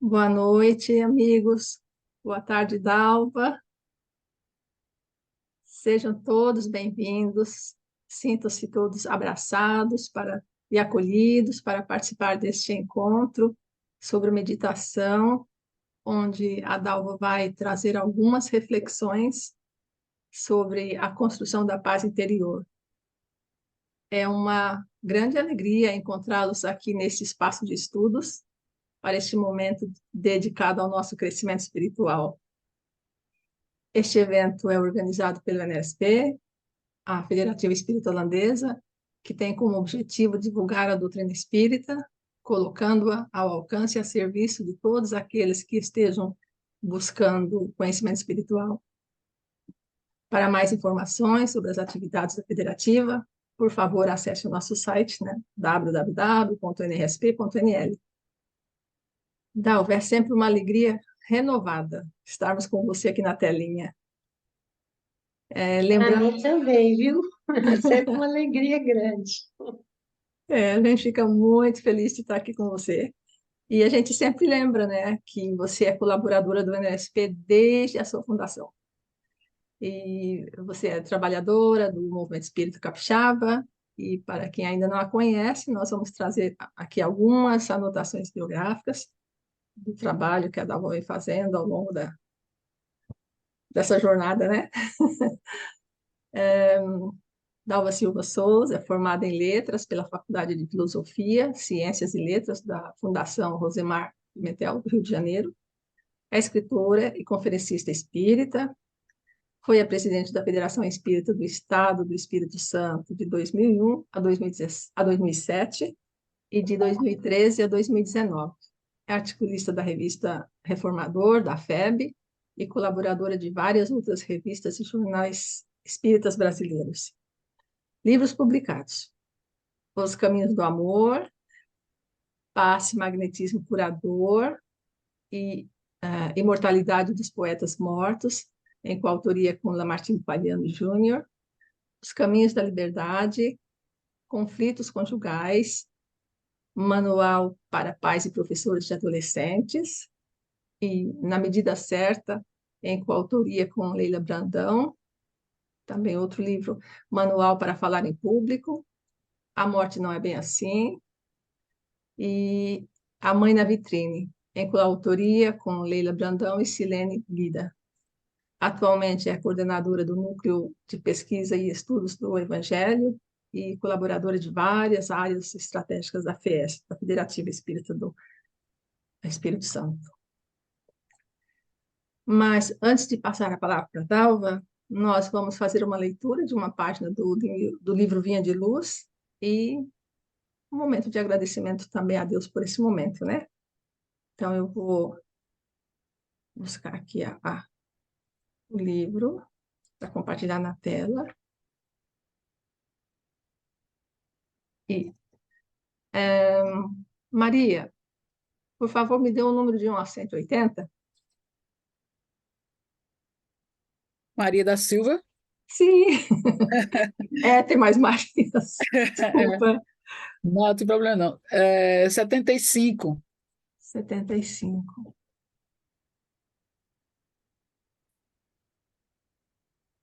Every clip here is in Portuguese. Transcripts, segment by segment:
Boa noite, amigos. Boa tarde, Dalva. Sejam todos bem-vindos. Sintam-se todos abraçados e acolhidos para participar deste encontro sobre meditação, onde a Dalva vai trazer algumas reflexões sobre a construção da paz interior. É uma grande alegria encontrá-los aqui nesse espaço de estudos, para este momento dedicado ao nosso crescimento espiritual. Este evento é organizado pela NSP, a Federativa Espírita Holandesa, que tem como objetivo divulgar a doutrina espírita, colocando-a ao alcance e a serviço de todos aqueles que estejam buscando conhecimento espiritual. Para mais informações sobre as atividades da Federativa, por favor, acesse o nosso site, www.nrsp.nl. Dalva, é sempre uma alegria renovada estarmos com você aqui na telinha. Para Lembrando, mim também, viu? É sempre uma alegria grande. a gente fica muito feliz de estar aqui com você. E a gente sempre lembra, né, que você é colaboradora do NSP desde a sua fundação. E você é trabalhadora do Movimento Espírita Capixaba. E para quem ainda não a conhece, nós vamos trazer aqui algumas anotações biográficas do trabalho que a Dalva vem fazendo ao longo dessa jornada, né? Dalva Silva Souza é formada em Letras pela Faculdade de Filosofia, Ciências e Letras da Fundação Rosemar Pimentel, do Rio de Janeiro. É escritora e conferencista espírita. Foi a presidente da Federação Espírita do Estado do Espírito Santo de 2001 a 2007 e de 2013 a 2019. É articulista da revista Reformador, da FEB, e colaboradora de várias outras revistas e jornais espíritas brasileiros. Livros publicados: Os Caminhos do Amor, Passe, Magnetismo Curador e Imortalidade dos Poetas Mortos, em coautoria com Lamartine Palhano Júnior, Os Caminhos da Liberdade, Conflitos Conjugais, Manual para Pais e Professores de Adolescentes, e Na Medida Certa, em coautoria com Leila Brandão, também outro livro, Manual para Falar em Público, A Morte Não é Bem Assim, e A Mãe na Vitrine, em coautoria com Leila Brandão e Silene Guida. Atualmente é coordenadora do Núcleo de Pesquisa e Estudos do Evangelho e colaboradora de várias áreas estratégicas da FES, da Federativa Espírita do Espírito Santo. Mas, antes de passar a palavra para a Dalva, nós vamos fazer uma leitura de uma página do livro Vinha de Luz e um momento de agradecimento também a Deus por esse momento, né? Então, eu vou buscar aqui o livro para compartilhar na tela. E, Maria, por favor, me dê um número de 1 a 180. Maria da Silva. Sim, tem mais Marias. Desculpa. Não tem problema, não. 75. 75.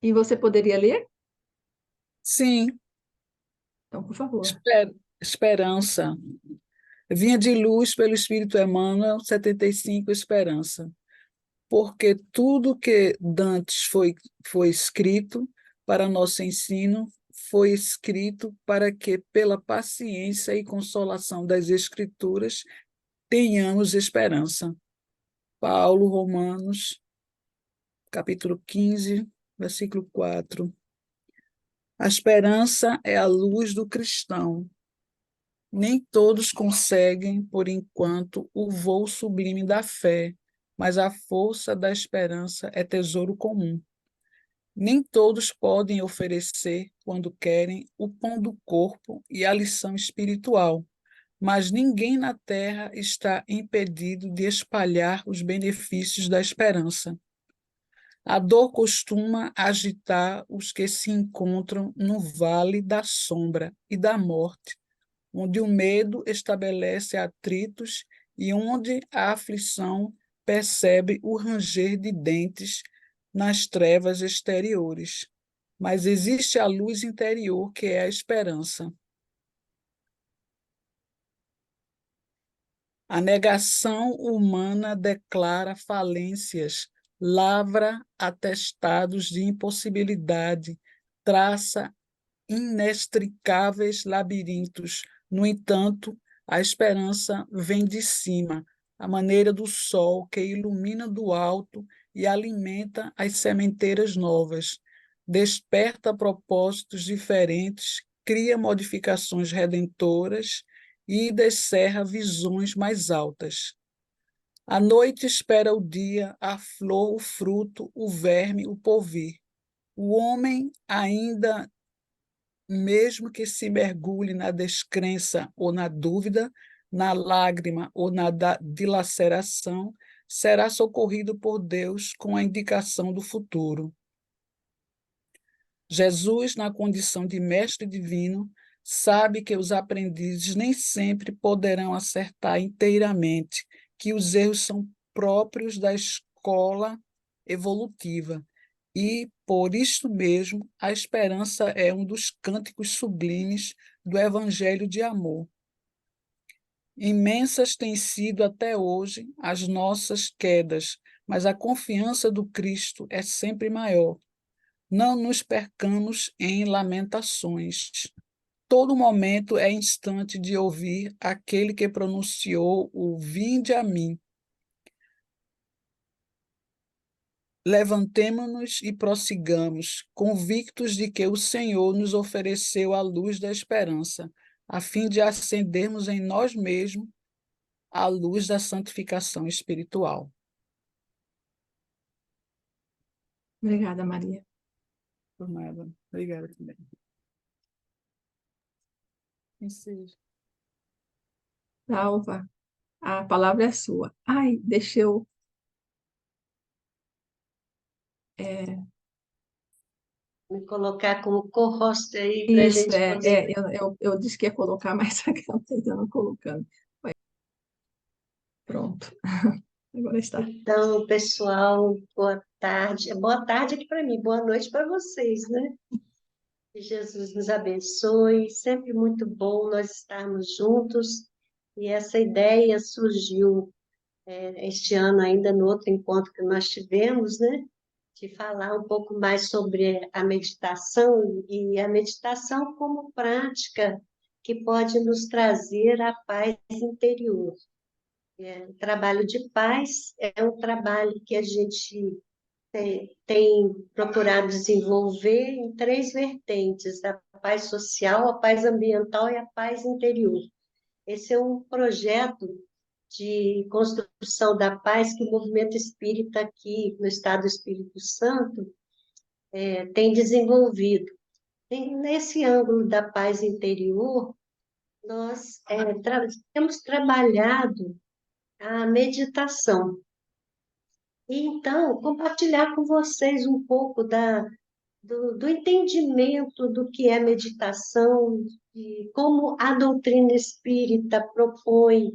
E você poderia ler? Sim, Então, por favor. esperança. Vinha de luz pelo Espírito Emmanuel, 75, esperança. Porque tudo que dantes foi escrito para nosso ensino, foi escrito para que, pela paciência e consolação das Escrituras, tenhamos esperança. Paulo, Romanos, capítulo 15, versículo 4. A esperança é a luz do cristão. Nem todos conseguem, por enquanto, o voo sublime da fé, mas a força da esperança é tesouro comum. Nem todos podem oferecer, quando querem, o pão do corpo e a lição espiritual, mas ninguém na terra está impedido de espalhar os benefícios da esperança. A dor costuma agitar os que se encontram no vale da sombra e da morte, onde o medo estabelece atritos e onde a aflição percebe o ranger de dentes nas trevas exteriores. Mas existe a luz interior, que é a esperança. A negação humana declara falências, lavra atestados de impossibilidade, traça inextricáveis labirintos. No entanto, a esperança vem de cima, à maneira do sol que ilumina do alto e alimenta as sementeiras novas, desperta propósitos diferentes, cria modificações redentoras e descerra visões mais altas. A noite espera o dia, a flor, o fruto, o verme, o porvir. O homem, ainda mesmo que se mergulhe na descrença ou na dúvida, na lágrima ou na dilaceração, será socorrido por Deus com a indicação do futuro. Jesus, na condição de mestre divino, sabe que os aprendizes nem sempre poderão acertar inteiramente, que os erros são próprios da escola evolutiva. E, por isto mesmo, a esperança é um dos cânticos sublimes do Evangelho de amor. Imensas têm sido até hoje as nossas quedas, mas a confiança do Cristo é sempre maior. Não nos percamos em lamentações. Todo momento é instante de ouvir aquele que pronunciou o vinde a mim. Levantemo-nos e prossigamos, convictos de que o Senhor nos ofereceu a luz da esperança, a fim de acendermos em nós mesmos a luz da santificação espiritual. Obrigada, Maria. Por nada. Obrigada também. Enseja. Salva, a palavra é sua. Ai, deixa eu. Me colocar como co-host aí para a Isso, gente poder. eu disse que ia colocar, mas acabei não colocando. Pronto, agora está. Então, pessoal, boa tarde. Boa tarde aqui para mim, boa noite para vocês, né? Que Jesus nos abençoe. Sempre muito bom nós estarmos juntos. E essa ideia surgiu este ano, ainda no outro encontro que nós tivemos, né? De falar um pouco mais sobre a meditação e a meditação como prática que pode nos trazer a paz interior. O trabalho de paz é um trabalho que a gente tem procurado desenvolver em três vertentes: a paz social, a paz ambiental e a paz interior. Esse é um projeto de construção da paz que o movimento espírita aqui no estado do Espírito Santo tem desenvolvido. E nesse ângulo da paz interior, nós temos trabalhado a meditação. E, então, compartilhar com vocês um pouco do entendimento do que é meditação, e como a doutrina espírita propõe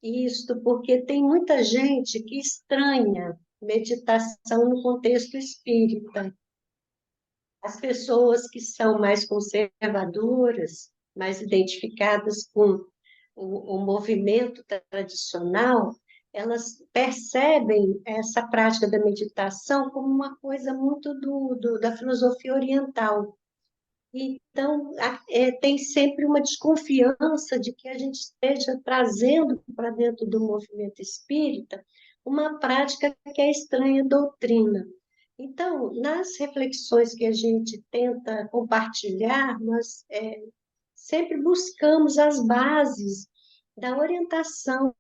isto, porque tem muita gente que estranha meditação no contexto espírita. As pessoas que são mais conservadoras, mais identificadas com o movimento tradicional, elas percebem essa prática da meditação como uma coisa muito da filosofia oriental. Então, tem sempre uma desconfiança de que a gente esteja trazendo para dentro do movimento espírita uma prática que é estranha à doutrina. Então, nas reflexões que a gente tenta compartilhar, nós sempre buscamos as bases da orientação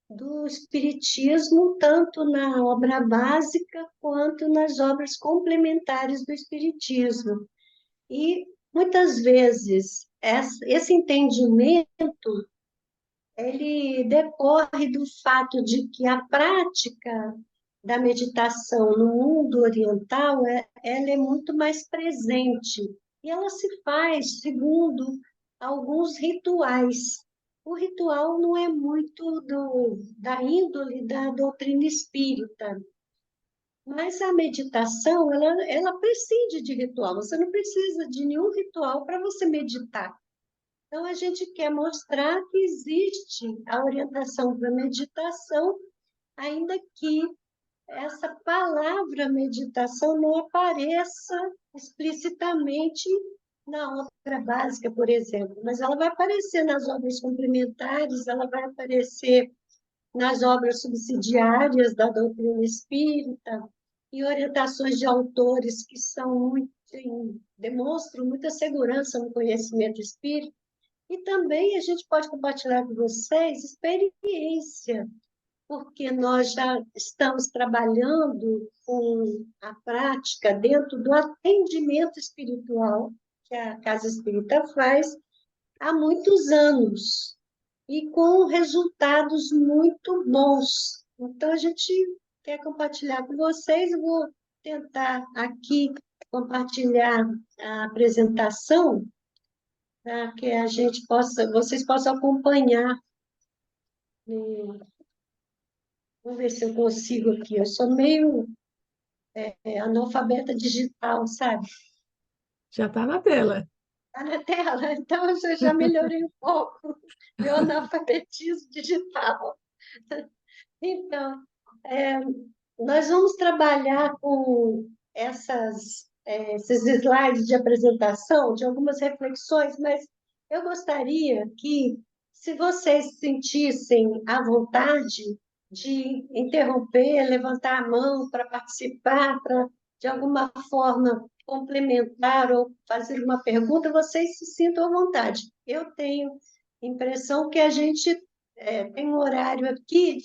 do Espiritismo, tanto na obra básica quanto nas obras complementares do Espiritismo. E, muitas vezes, esse entendimento ele decorre do fato de que a prática da meditação no mundo oriental ela é muito mais presente e ela se faz segundo alguns rituais. o ritual não é muito da índole da doutrina espírita, mas a meditação, ela prescinde de ritual. Você não precisa de nenhum ritual para você meditar. Então, a gente quer mostrar que existe a orientação para meditação, ainda que essa palavra meditação não apareça explicitamente na obra básica, por exemplo, mas ela vai aparecer nas obras complementares, ela vai aparecer nas obras subsidiárias da doutrina espírita, e orientações de autores que são demonstram muita segurança no conhecimento espírita. E também a gente pode compartilhar com vocês experiência, porque nós já estamos trabalhando com a prática dentro do atendimento espiritual que a Casa Espírita faz há muitos anos e com resultados muito bons. Então, a gente quer compartilhar com vocês. Eu vou tentar aqui compartilhar a apresentação para que vocês possam acompanhar. Vamos ver se eu consigo aqui. Eu sou meio analfabeta digital, sabe? Já está na tela. Está na tela, então eu já melhorei um pouco meu analfabetismo digital. Então, nós vamos trabalhar com esses slides de apresentação, de algumas reflexões, mas eu gostaria que, se vocês se sentissem à vontade de interromper, levantar a mão para participar, para, de alguma forma, complementar ou fazer uma pergunta, vocês se sintam à vontade. Eu tenho impressão que a gente tem um horário aqui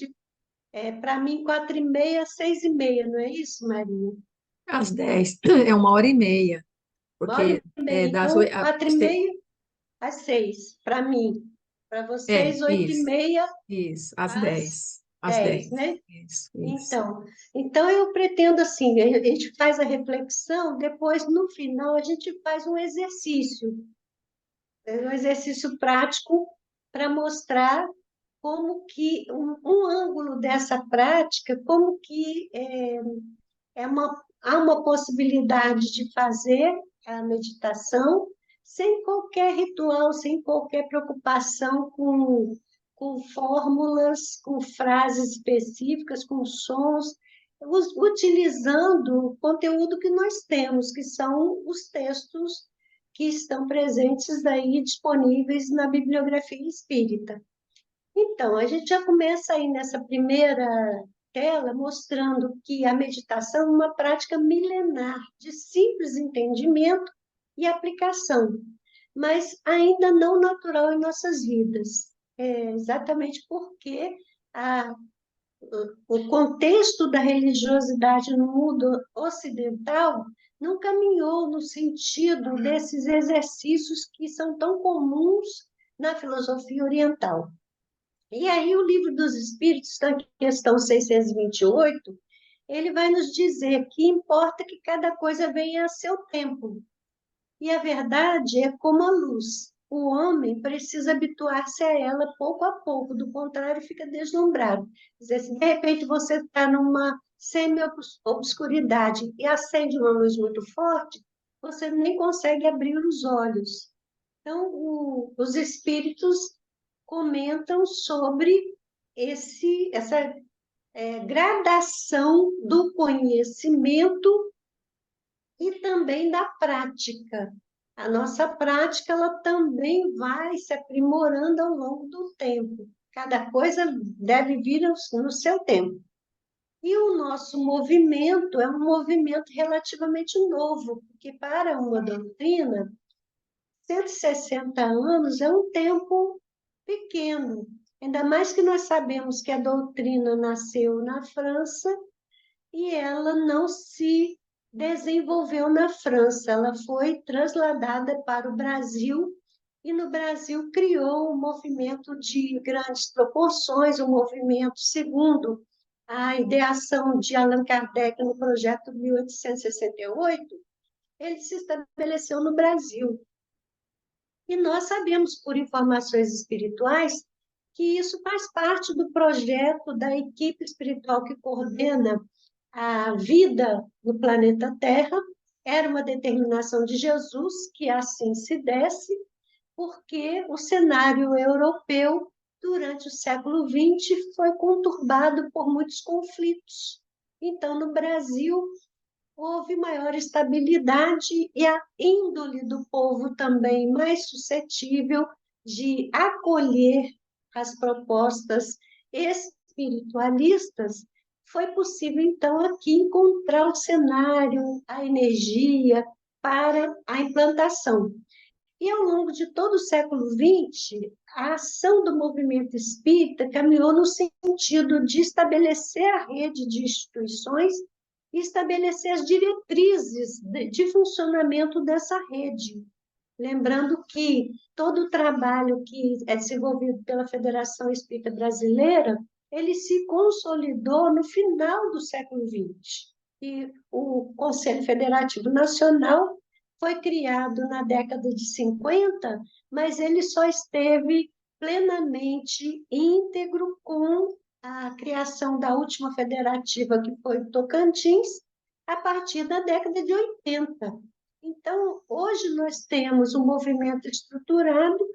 para mim, 4h30, 6h30, não é isso, Maria? Às 10, é 1h30, Uma hora porque e meia. das Então, 4h30 às 6, para mim. Para vocês, oito e isso, meia isso, às às 10, às 10, 10, né? isso. Então, eu pretendo assim, a gente faz a reflexão, depois, no final, a gente faz um exercício prático para mostrar como que um ângulo dessa prática, como que há uma possibilidade de fazer a meditação sem qualquer ritual, sem qualquer preocupação com fórmulas, com frases específicas, com sons, utilizando o conteúdo que nós temos, que são os textos que estão presentes aí, disponíveis na bibliografia espírita. Então, a gente já começa aí nessa primeira tela mostrando que a meditação é uma prática milenar de simples entendimento e aplicação, mas ainda não natural em nossas vidas. Exatamente porque o contexto da religiosidade no mundo ocidental não caminhou no sentido desses exercícios que são tão comuns na filosofia oriental. E aí, o Livro dos Espíritos, na questão 628, ele vai nos dizer que importa que cada coisa venha a seu tempo. E a verdade é como a luz. O homem precisa habituar-se a ela pouco a pouco, do contrário, fica deslumbrado. Quer dizer, se de repente você está numa semi-obscuridade e acende uma luz muito forte, você nem consegue abrir os olhos. Então, os espíritos comentam sobre essa gradação do conhecimento e também da prática. A nossa prática ela também vai se aprimorando ao longo do tempo. Cada coisa deve vir no seu tempo. E o nosso movimento é um movimento relativamente novo, porque para uma doutrina, 160 anos é um tempo pequeno, ainda mais que nós sabemos que a doutrina nasceu na França e ela não se desenvolveu na França, ela foi trasladada para o Brasil e no Brasil criou um movimento de grandes proporções, um movimento segundo a ideação de Allan Kardec no projeto 1868, ele se estabeleceu no Brasil. E nós sabemos, por informações espirituais, que isso faz parte do projeto da equipe espiritual que coordena a vida no planeta Terra. Era uma determinação de Jesus que assim se desse, porque o cenário europeu, durante o século XX, foi conturbado por muitos conflitos. Então, no Brasil, houve maior estabilidade e a índole do povo também mais suscetível de acolher as propostas espiritualistas. Foi possível, então, aqui encontrar o cenário, a energia para a implantação. E ao longo de todo o século XX, a ação do movimento espírita caminhou no sentido de estabelecer a rede de instituições e estabelecer as diretrizes de funcionamento dessa rede. Lembrando que todo o trabalho que é desenvolvido pela Federação Espírita Brasileira, ele se consolidou no final do século XX. E o Conselho Federativo Nacional foi criado na década de 50, mas ele só esteve plenamente íntegro com a criação da última federativa, que foi o Tocantins, a partir da década de 80. Então, hoje nós temos um movimento estruturado,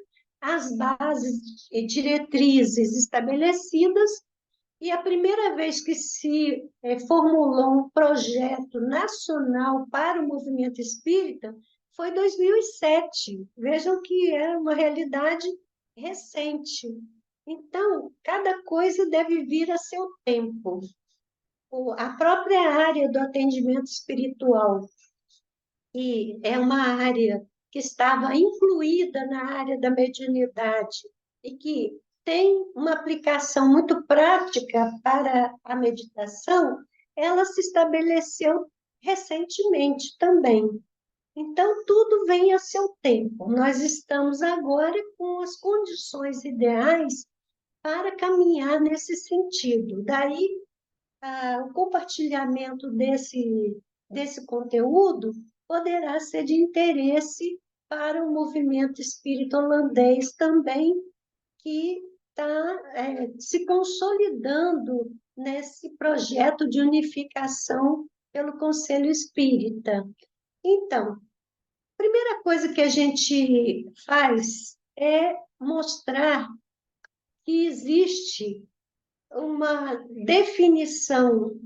as bases e diretrizes estabelecidas, e a primeira vez que se formulou um projeto nacional para o movimento espírita foi em 2007. Vejam que é uma realidade recente. Então, cada coisa deve vir a seu tempo. A própria área do atendimento espiritual, que é uma área que estava incluída na área da mediunidade e que tem uma aplicação muito prática para a meditação, ela se estabeleceu recentemente também. Então, tudo vem a seu tempo. Nós estamos agora com as condições ideais para caminhar nesse sentido. Daí, o compartilhamento desse conteúdo poderá ser de interesse para o movimento espírita holandês também, que está se consolidando nesse projeto de unificação pelo Conselho Espírita. Então, a primeira coisa que a gente faz é mostrar que existe uma definição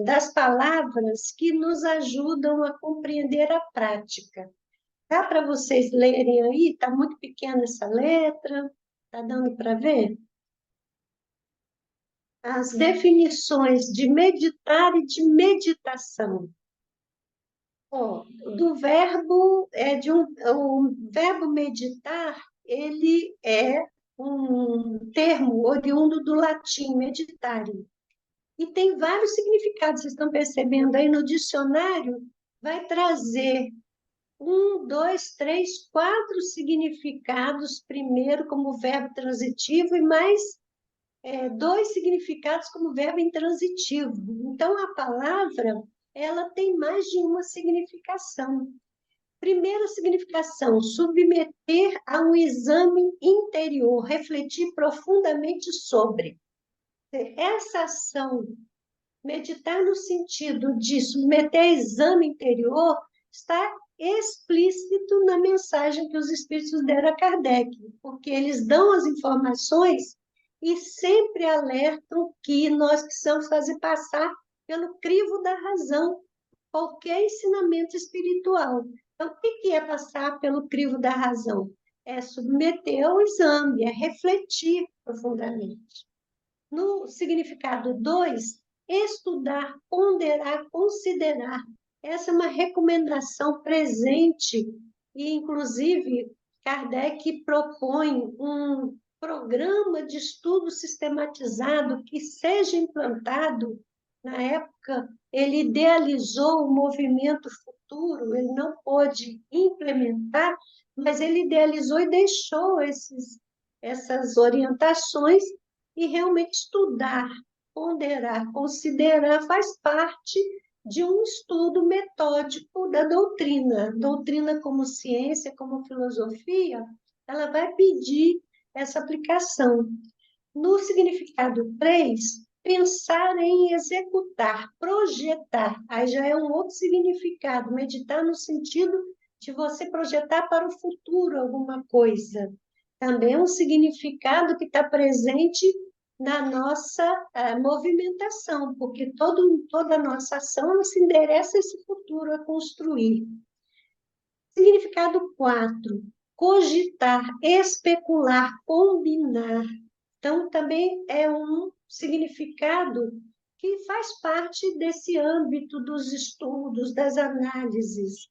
das palavras que nos ajudam a compreender a prática. Dá para vocês lerem aí? Está muito pequena essa letra, está dando para ver? As definições de meditar e de meditação. Do verbo, o verbo meditar, ele é um termo oriundo do latim, meditare. E tem vários significados, vocês estão percebendo aí no dicionário, vai trazer 1, 2, 3, 4 significados, primeiro como verbo transitivo e mais 2 significados como verbo intransitivo. Então, a palavra, ela tem mais de uma significação. Primeira significação, submeter a um exame interior, refletir profundamente sobre. Essa ação, meditar no sentido de submeter a exame interior, está explícito na mensagem que os espíritos deram a Kardec, porque eles dão as informações e sempre alertam que nós precisamos fazer passar pelo crivo da razão qualquer ensinamento espiritual. Então, o que é passar pelo crivo da razão? É submeter ao exame, é refletir profundamente. No significado 2, estudar, ponderar, considerar. Essa é uma recomendação presente e, inclusive, Kardec propõe um programa de estudo sistematizado que seja implantado. Na época, ele idealizou o movimento futuro, ele não pôde implementar, mas ele idealizou e deixou essas orientações, e realmente estudar, ponderar, considerar faz parte de um estudo metódico da doutrina. Doutrina como ciência, como filosofia, ela vai pedir essa aplicação. No significado 3, pensar em executar, projetar, aí já é um outro significado, meditar no sentido de você projetar para o futuro alguma coisa. Também é um significado que está presente na nossa movimentação, porque toda a nossa ação ela se endereça a esse futuro a construir. Significado 4, cogitar, especular, combinar. Então, também é um significado que faz parte desse âmbito dos estudos, das análises.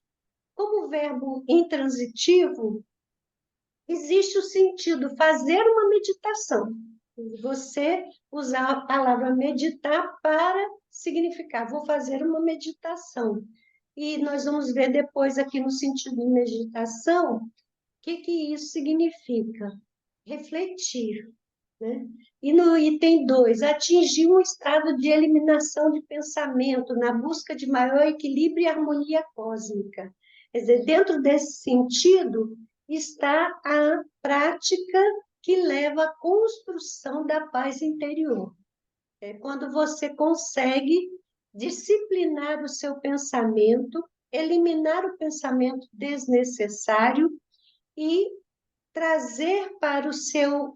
Como verbo intransitivo, existe o sentido fazer uma meditação. Você usar a palavra meditar para significar, vou fazer uma meditação. E nós vamos ver depois aqui no sentido de meditação, o que isso significa? Refletir, né? E no item 2, atingir um estado de eliminação de pensamento na busca de maior equilíbrio e harmonia cósmica. Quer dizer, dentro desse sentido está a prática que leva à construção da paz interior. É quando você consegue disciplinar o seu pensamento, eliminar o pensamento desnecessário e trazer para o seu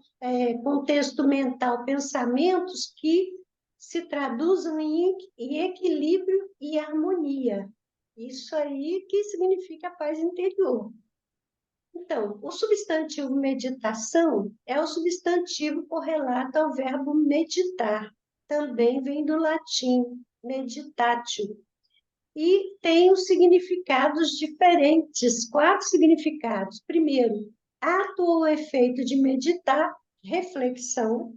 contexto mental pensamentos que se traduzam em equilíbrio e harmonia. Isso aí que significa paz interior. Então, o substantivo meditação é o substantivo correlato ao verbo meditar. Também vem do latim, meditatio. E tem os significados diferentes, 4 significados. Primeiro, ato ou efeito de meditar, reflexão.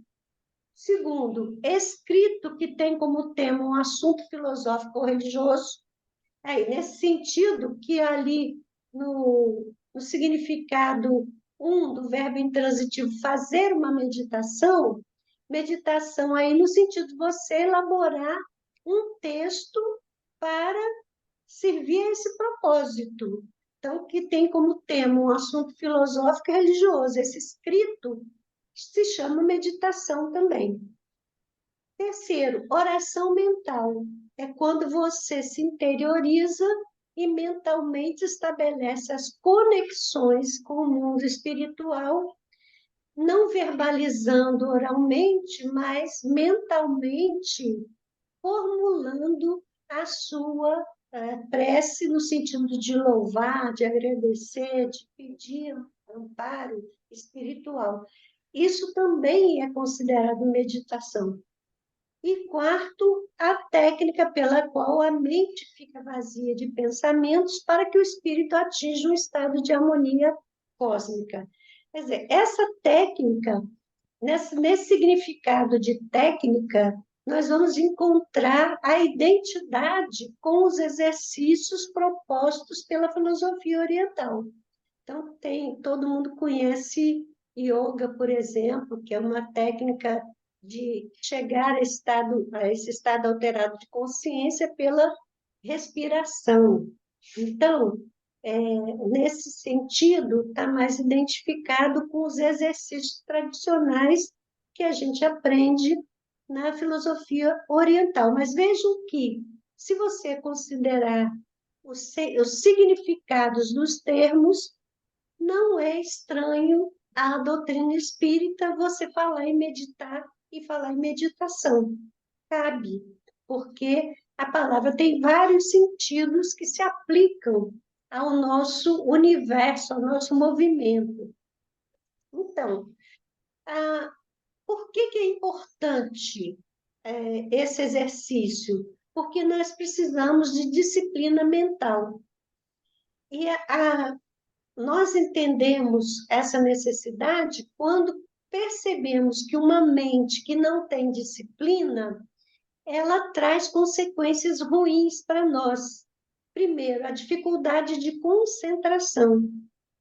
Segundo, escrito que tem como tema um assunto filosófico ou religioso. Aí, nesse sentido, que ali no significado 1 do verbo intransitivo, fazer uma meditação, meditação aí no sentido de você elaborar um texto para servir a esse propósito. Então, que tem como tema um assunto filosófico e religioso. Esse escrito se chama meditação também. Terceiro, oração mental. É quando você se interioriza e mentalmente estabelece as conexões com o mundo espiritual, não verbalizando oralmente, mas mentalmente formulando a sua prece no sentido de louvar, de agradecer, de pedir amparo espiritual. Isso também é considerado meditação. E quarto, a técnica pela qual a mente fica vazia de pensamentos para que o espírito atinja um estado de harmonia cósmica. Quer dizer, essa técnica, nesse significado de técnica, nós vamos encontrar a identidade com os exercícios propostos pela filosofia oriental. Então, todo mundo conhece yoga, por exemplo, que é uma técnica de chegar a esse estado alterado de consciência pela respiração. Então, nesse sentido, está mais identificado com os exercícios tradicionais que a gente aprende na filosofia oriental. Mas vejam que, se você considerar os significados dos termos, não é estranho à doutrina espírita você falar em meditar e falar em meditação. Cabe, porque a palavra tem vários sentidos que se aplicam ao nosso universo, ao nosso movimento. Então, por que é importante esse exercício? Porque nós precisamos de disciplina mental. E nós entendemos essa necessidade quando percebemos que uma mente que não tem disciplina, ela traz consequências ruins para nós. Primeiro, a dificuldade de concentração.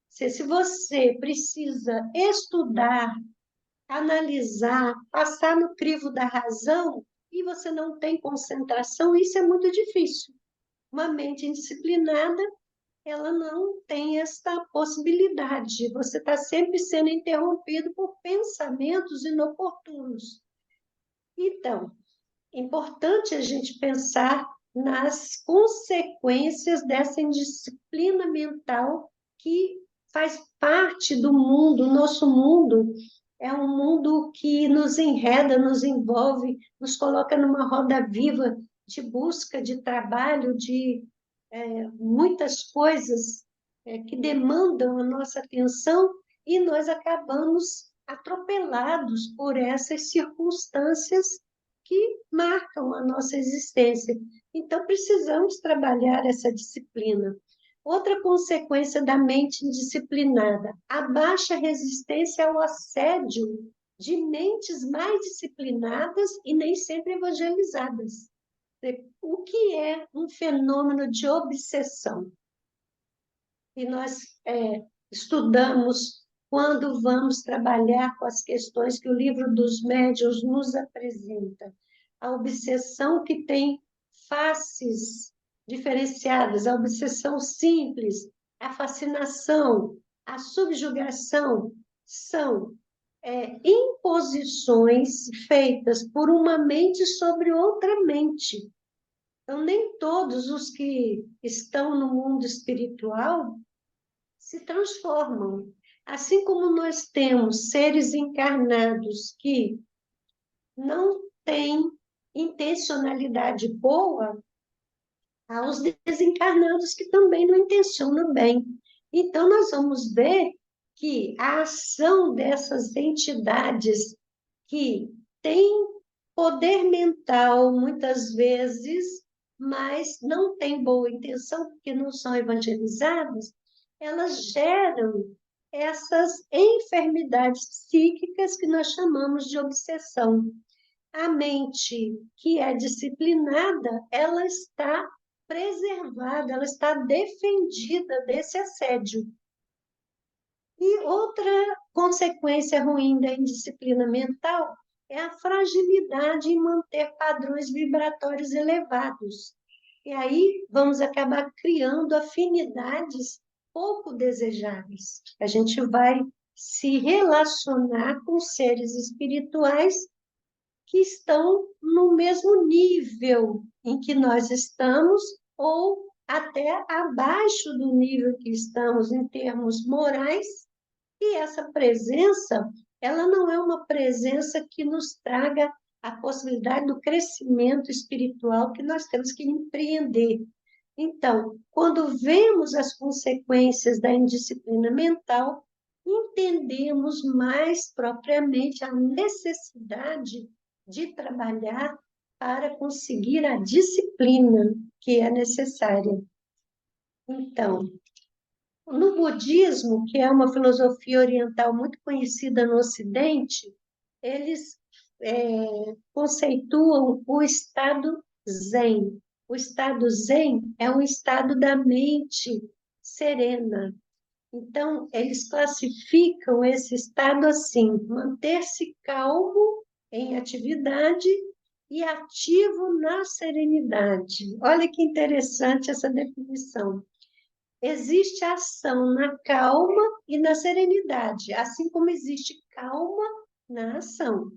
Se você precisa estudar, analisar, passar no crivo da razão e você não tem concentração, isso é muito difícil. Uma mente indisciplinada ela não tem esta possibilidade. Você está sempre sendo interrompido por pensamentos inoportunos. Então, é importante a gente pensar nas consequências dessa indisciplina mental que faz parte do mundo. O nosso mundo é um mundo que nos enreda, nos envolve, nos coloca numa roda viva de busca, de trabalho, de muitas coisas que demandam a nossa atenção e nós acabamos atropelados por essas circunstâncias que marcam a nossa existência. Então, precisamos trabalhar essa disciplina. Outra consequência da mente indisciplinada, a baixa resistência ao assédio de mentes mais disciplinadas e nem sempre evangelizadas. O que é um fenômeno de obsessão? E nós estudamos quando vamos trabalhar com as questões que o livro dos médiuns nos apresenta. A obsessão que tem faces diferenciadas, a obsessão simples, a fascinação, a subjugação, são imposições feitas por uma mente sobre outra mente. Então, nem todos os que estão no mundo espiritual se transformam. Assim como nós temos seres encarnados que não têm intencionalidade boa, há os desencarnados que também não intencionam bem. Então, nós vamos ver que a ação dessas entidades que têm poder mental, muitas vezes, mas não têm boa intenção, porque não são evangelizadas, elas geram essas enfermidades psíquicas que nós chamamos de obsessão. A mente que é disciplinada, ela está preservada, ela está defendida desse assédio. E outra consequência ruim da indisciplina mental é a fragilidade em manter padrões vibratórios elevados. E aí vamos acabar criando afinidades pouco desejáveis. A gente vai se relacionar com seres espirituais que estão no mesmo nível em que nós estamos ou até abaixo do nível que estamos em termos morais, e essa presença, ela não é uma presença que nos traga a possibilidade do crescimento espiritual que nós temos que empreender. Então, quando vemos as consequências da indisciplina mental, entendemos mais propriamente a necessidade de trabalhar para conseguir a disciplina que é necessária. Então, no budismo, que é uma filosofia oriental muito conhecida no Ocidente, eles conceituam o estado Zen. O estado Zen é um estado da mente serena. Então, eles classificam esse estado assim: manter-se calmo em atividade e ativo na serenidade. Olha que interessante essa definição. Existe ação na calma e na serenidade, assim como existe calma na ação.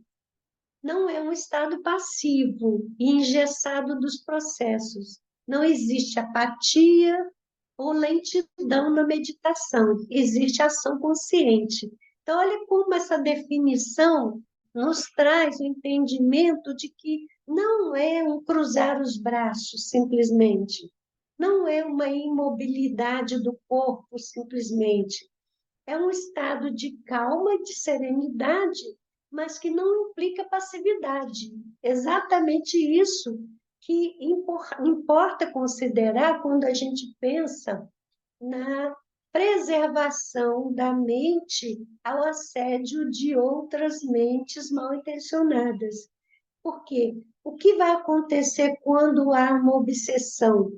Não é um estado passivo e engessado dos processos. Não existe apatia ou lentidão na meditação. Existe ação consciente. Então, olha como essa definição nos traz o entendimento de que não é um cruzar os braços, simplesmente. Não é uma imobilidade do corpo, simplesmente. É um estado de calma e de serenidade, mas que não implica passividade. Exatamente isso que importa considerar quando a gente pensa na preservação da mente ao assédio de outras mentes mal intencionadas. Porque o que vai acontecer quando há uma obsessão?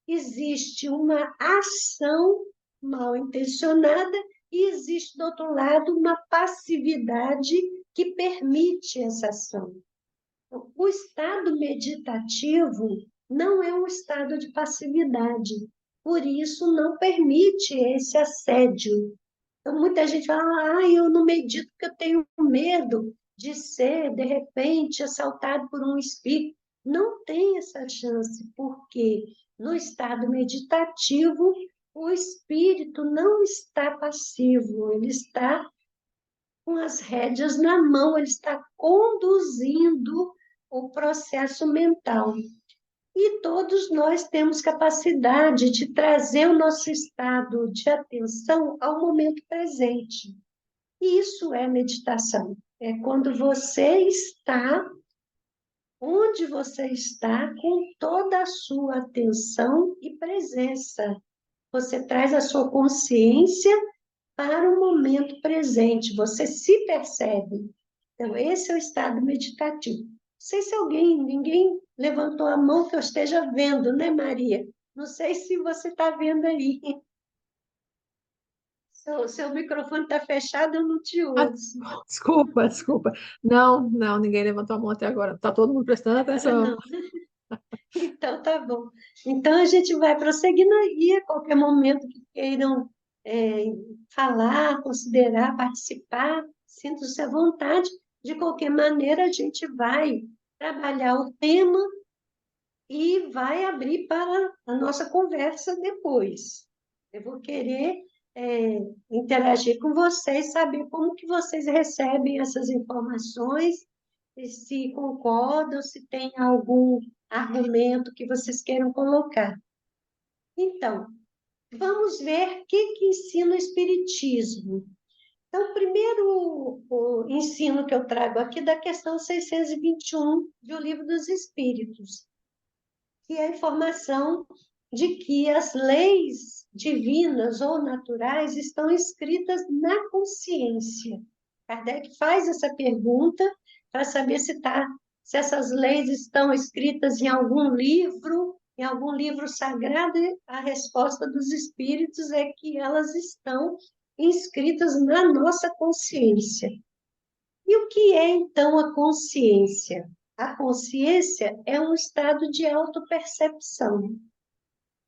Existe uma ação mal intencionada e existe, do outro lado, uma passividade que permite essa ação. O estado meditativo não é um estado de passividade, por isso não permite esse assédio. Então, muita gente fala, eu não medito porque eu tenho medo de ser, de repente, assaltado por um espírito. Não tem essa chance, porque no estado meditativo, o espírito não está passivo, ele está com as rédeas na mão, ele está conduzindo o processo mental. E todos nós temos capacidade de trazer o nosso estado de atenção ao momento presente. E isso é meditação. É quando você está onde você está com toda a sua atenção e presença. Você traz a sua consciência para o momento presente, você se percebe. Então, esse é o estado meditativo. Não sei se ninguém levantou a mão que eu esteja vendo, né, Maria? Não sei se você está vendo aí. Seu microfone está fechado, eu não te Ah, ouço. desculpa, desculpa. Não, não, ninguém levantou a mão até agora. Está todo mundo prestando atenção. Não. Então, tá bom. Então, a gente vai prosseguindo aí, a qualquer momento que queiram é, falar, considerar, participar, sintam-se à vontade. De qualquer maneira, a gente vai trabalhar o tema e vai abrir para a nossa conversa depois. Eu vou querer interagir com vocês, saber como que vocês recebem essas informações, e se concordam, se tem algum argumento que vocês queiram colocar. Então, vamos ver o que ensina o Espiritismo. Então, o primeiro o ensino que eu trago aqui é da questão 621 do Livro dos Espíritos, que é a informação de que as leis divinas ou naturais estão escritas na consciência. Kardec faz essa pergunta para saber se essas leis estão escritas em algum livro sagrado, e a resposta dos espíritos é que elas estão inscritas na nossa consciência. E o que é, então, a consciência? A consciência é um estado de autopercepção.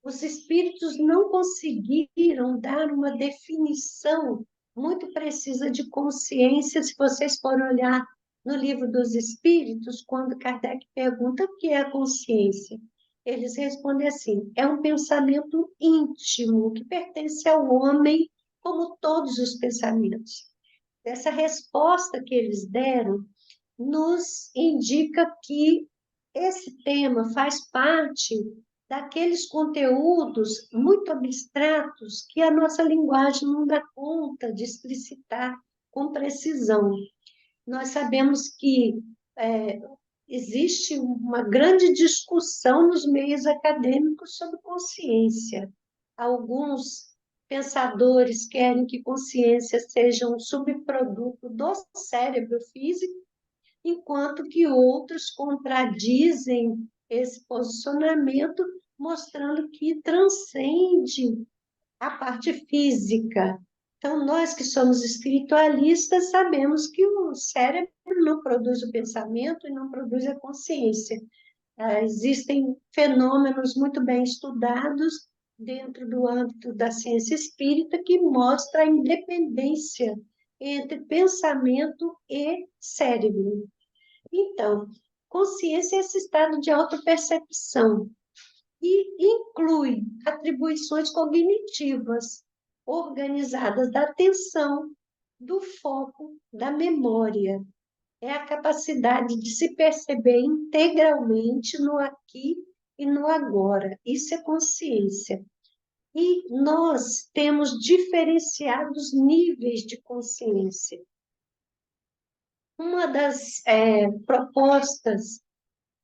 Os espíritos não conseguiram dar uma definição muito precisa de consciência. Se vocês forem olhar no Livro dos Espíritos, quando Kardec pergunta o que é a consciência, eles respondem assim: é um pensamento íntimo que pertence ao homem, como todos os pensamentos. Essa resposta que eles deram nos indica que esse tema faz parte daqueles conteúdos muito abstratos que a nossa linguagem não dá conta de explicitar com precisão. Nós sabemos que existe uma grande discussão nos meios acadêmicos sobre consciência. Alguns pensadores querem que consciência seja um subproduto do cérebro físico, enquanto que outros contradizem esse posicionamento, mostrando que transcende a parte física. Então, nós que somos espiritualistas sabemos que o cérebro não produz o pensamento e não produz a consciência. Existem fenômenos muito bem estudados dentro do âmbito da ciência espírita que mostra a independência entre pensamento e cérebro. Então, consciência é esse estado de autopercepção e inclui atribuições cognitivas organizadas da atenção, do foco, da memória. É a capacidade de se perceber integralmente no aqui e no agora. Isso é consciência. E nós temos diferenciados níveis de consciência. Uma das propostas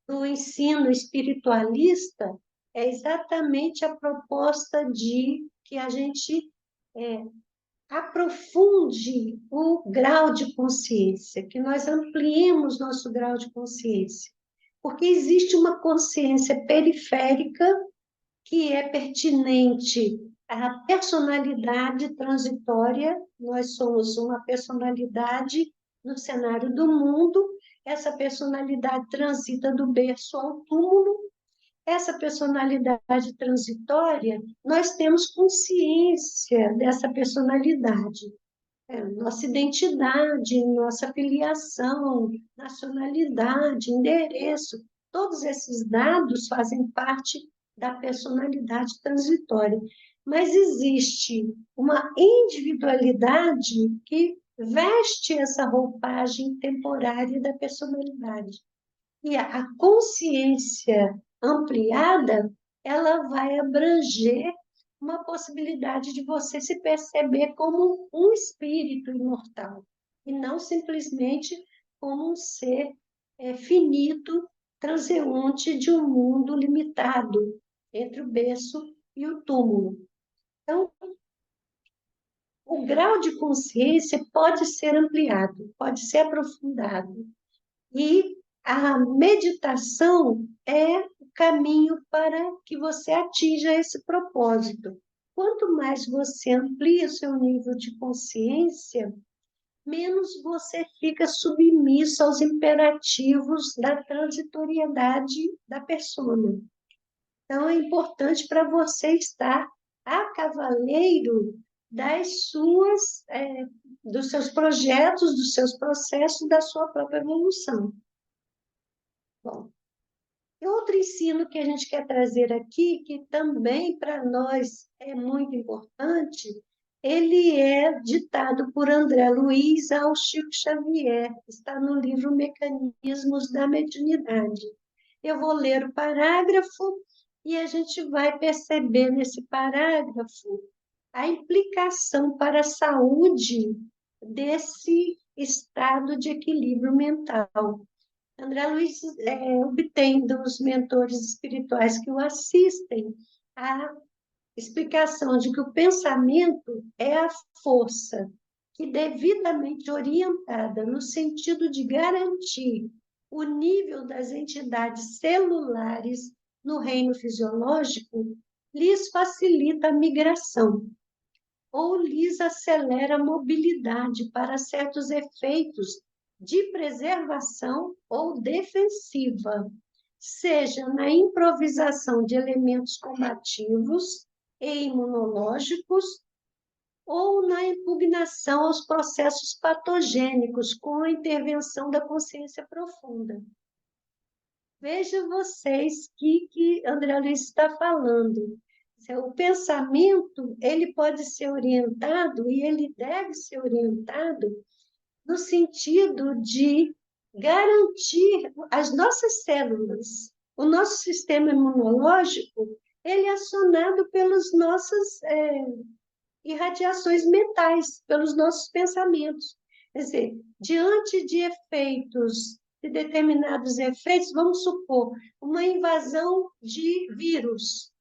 do ensino espiritualista é exatamente a proposta de que a gente aprofunde o grau de consciência, que nós ampliemos nosso grau de consciência. Porque existe uma consciência periférica que é pertinente à personalidade transitória. Nós somos uma personalidade no cenário do mundo, essa personalidade transita do berço ao túmulo, Essa personalidade transitória, nós temos consciência dessa personalidade. Nossa identidade, nossa filiação, nacionalidade, endereço, todos esses dados fazem parte da personalidade transitória. Mas existe uma individualidade que veste essa roupagem temporária da personalidade. E a consciência ampliada, ela vai abranger uma possibilidade de você se perceber como um espírito imortal, e não simplesmente como um ser finito, transeunte de um mundo limitado entre o berço e o túmulo. Então, o grau de consciência pode ser ampliado, pode ser aprofundado. E a meditação é o caminho para que você atinja esse propósito. Quanto mais você amplia o seu nível de consciência, menos você fica submisso aos imperativos da transitoriedade da persona. Então, é importante para você estar a cavaleiro dos seus projetos, dos seus processos, da sua própria evolução. Bom, e outro ensino que a gente quer trazer aqui, que também para nós é muito importante, ele é ditado por André Luiz ao Chico Xavier, está no livro Mecanismos da Mediunidade. Eu vou ler o parágrafo e a gente vai perceber nesse parágrafo a implicação para a saúde desse estado de equilíbrio mental. André Luiz obtém dos mentores espirituais que o assistem a explicação de que o pensamento é a força que, devidamente orientada no sentido de garantir o nível das entidades celulares no reino fisiológico, lhes facilita a migração ou lhes acelera a mobilidade para certos efeitos de preservação ou defensiva, seja na improvisação de elementos combativos e imunológicos ou na impugnação aos processos patogênicos com a intervenção da consciência profunda. Vejam vocês que André Luiz está falando. O pensamento, ele pode ser orientado e ele deve ser orientado no sentido de garantir as nossas células, o nosso sistema imunológico, ele é acionado pelas nossas irradiações mentais, pelos nossos pensamentos. Quer dizer, diante de efeitos, de determinados efeitos, vamos supor, uma invasão de vírus.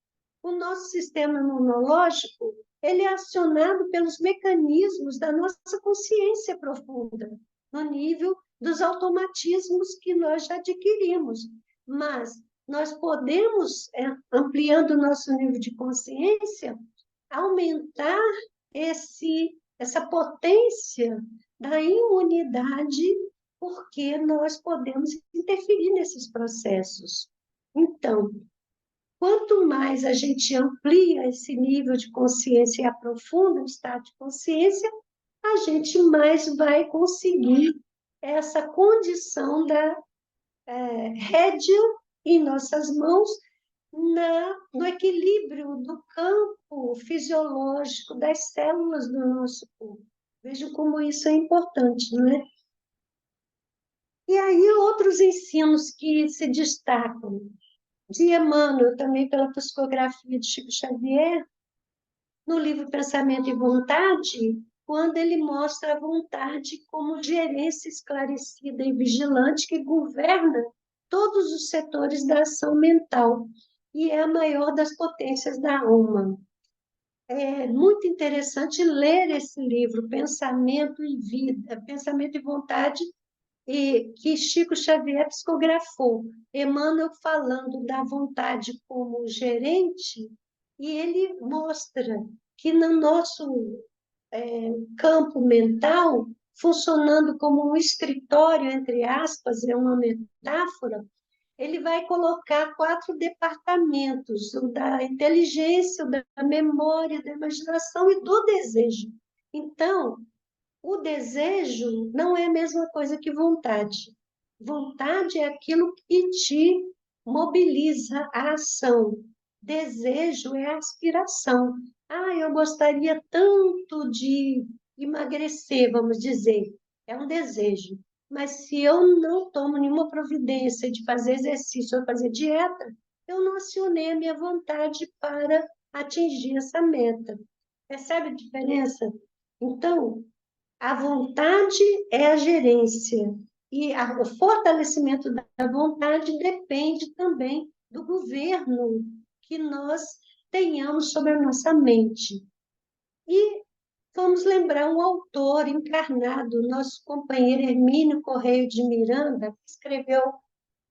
O nosso sistema imunológico, ele é acionado pelos mecanismos da nossa consciência profunda, no nível dos automatismos que nós já adquirimos. Mas nós podemos, ampliando o nosso nível de consciência, aumentar essa potência da imunidade, porque nós podemos interferir nesses processos. Então, quanto mais a gente amplia esse nível de consciência e aprofunda o estado de consciência, a gente mais vai conseguir essa condição da rédea em nossas mãos, no equilíbrio do campo fisiológico das células do nosso corpo. Vejo como isso é importante, não é? E aí, outros ensinos que se destacam, de Emmanuel, também pela psicografia de Chico Xavier, no livro Pensamento e Vontade, quando ele mostra a vontade como gerência esclarecida e vigilante que governa todos os setores da ação mental e é a maior das potências da alma. É muito interessante ler esse livro, Pensamento e Vida, Pensamento e Vontade, que Chico Xavier psicografou. Emmanuel falando da vontade como gerente, e ele mostra que no nosso campo mental, funcionando como um escritório, entre aspas, é uma metáfora, ele vai colocar 4 departamentos: o da inteligência, o da memória, da imaginação e do desejo. Então, o desejo não é a mesma coisa que vontade. Vontade é aquilo que te mobiliza à ação. Desejo é a aspiração. Ah, eu gostaria tanto de emagrecer, vamos dizer. É um desejo. Mas se eu não tomo nenhuma providência de fazer exercício ou fazer dieta, eu não acionei a minha vontade para atingir essa meta. Percebe a diferença? Então, a vontade é a gerência e o fortalecimento da vontade depende também do governo que nós tenhamos sobre a nossa mente. E vamos lembrar um autor encarnado, nosso companheiro Hermínio Correia de Miranda, que escreveu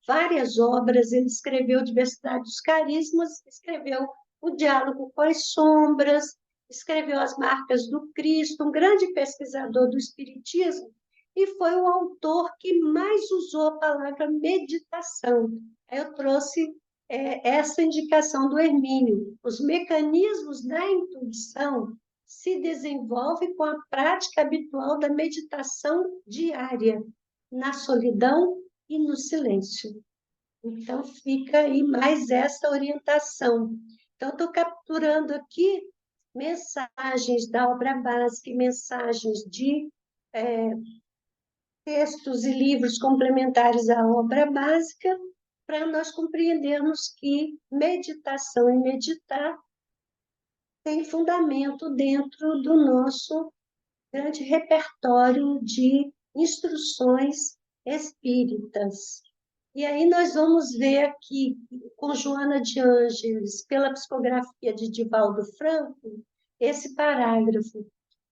várias obras, ele escreveu Diversidade dos Carismas, escreveu O Diálogo com as Sombras, escreveu As Marcas do Cristo, um grande pesquisador do Espiritismo, e foi o autor que mais usou a palavra meditação. Eu trouxe essa indicação do Hermínio. Os mecanismos da intuição se desenvolvem com a prática habitual da meditação diária, na solidão e no silêncio. Então, fica aí mais essa orientação. Então, estou capturando aqui mensagens da obra básica e mensagens de textos e livros complementares à obra básica, para nós compreendermos que meditação e meditar tem fundamento dentro do nosso grande repertório de instruções espíritas. E aí nós vamos ver aqui, com Joana de Ângeles, pela psicografia de Divaldo Franco, esse parágrafo.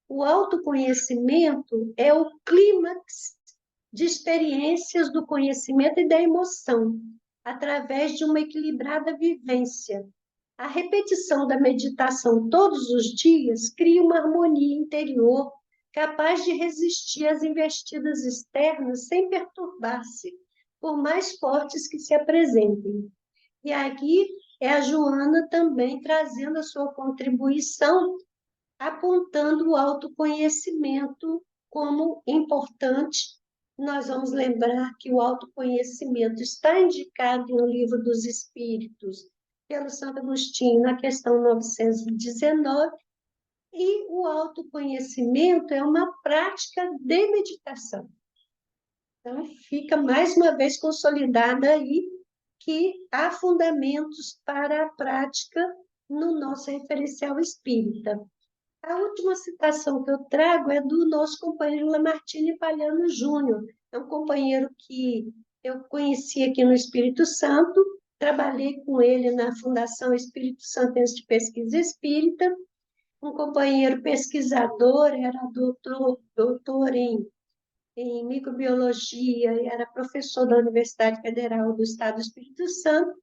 O autoconhecimento é o clímax de experiências do conhecimento e da emoção, através de uma equilibrada vivência. A repetição da meditação todos os dias cria uma harmonia interior capaz de resistir às investidas externas sem perturbar-se, por mais fortes que se apresentem. E aqui é a Joana também trazendo a sua contribuição, apontando o autoconhecimento como importante. Nós vamos lembrar que o autoconhecimento está indicado no Livro dos Espíritos, pelo Santo Agostinho, na questão 919, e o autoconhecimento é uma prática de meditação. Então, fica mais uma vez consolidada aí que há fundamentos para a prática no nosso referencial espírita. A última citação que eu trago é do nosso companheiro Lamartine Palhano Júnior. É um companheiro que eu conheci aqui no Espírito Santo, trabalhei com ele na Fundação Espírito Santense de Pesquisa Espírita, um companheiro pesquisador, era doutor em microbiologia, e era professor da Universidade Federal do Estado do Espírito Santo,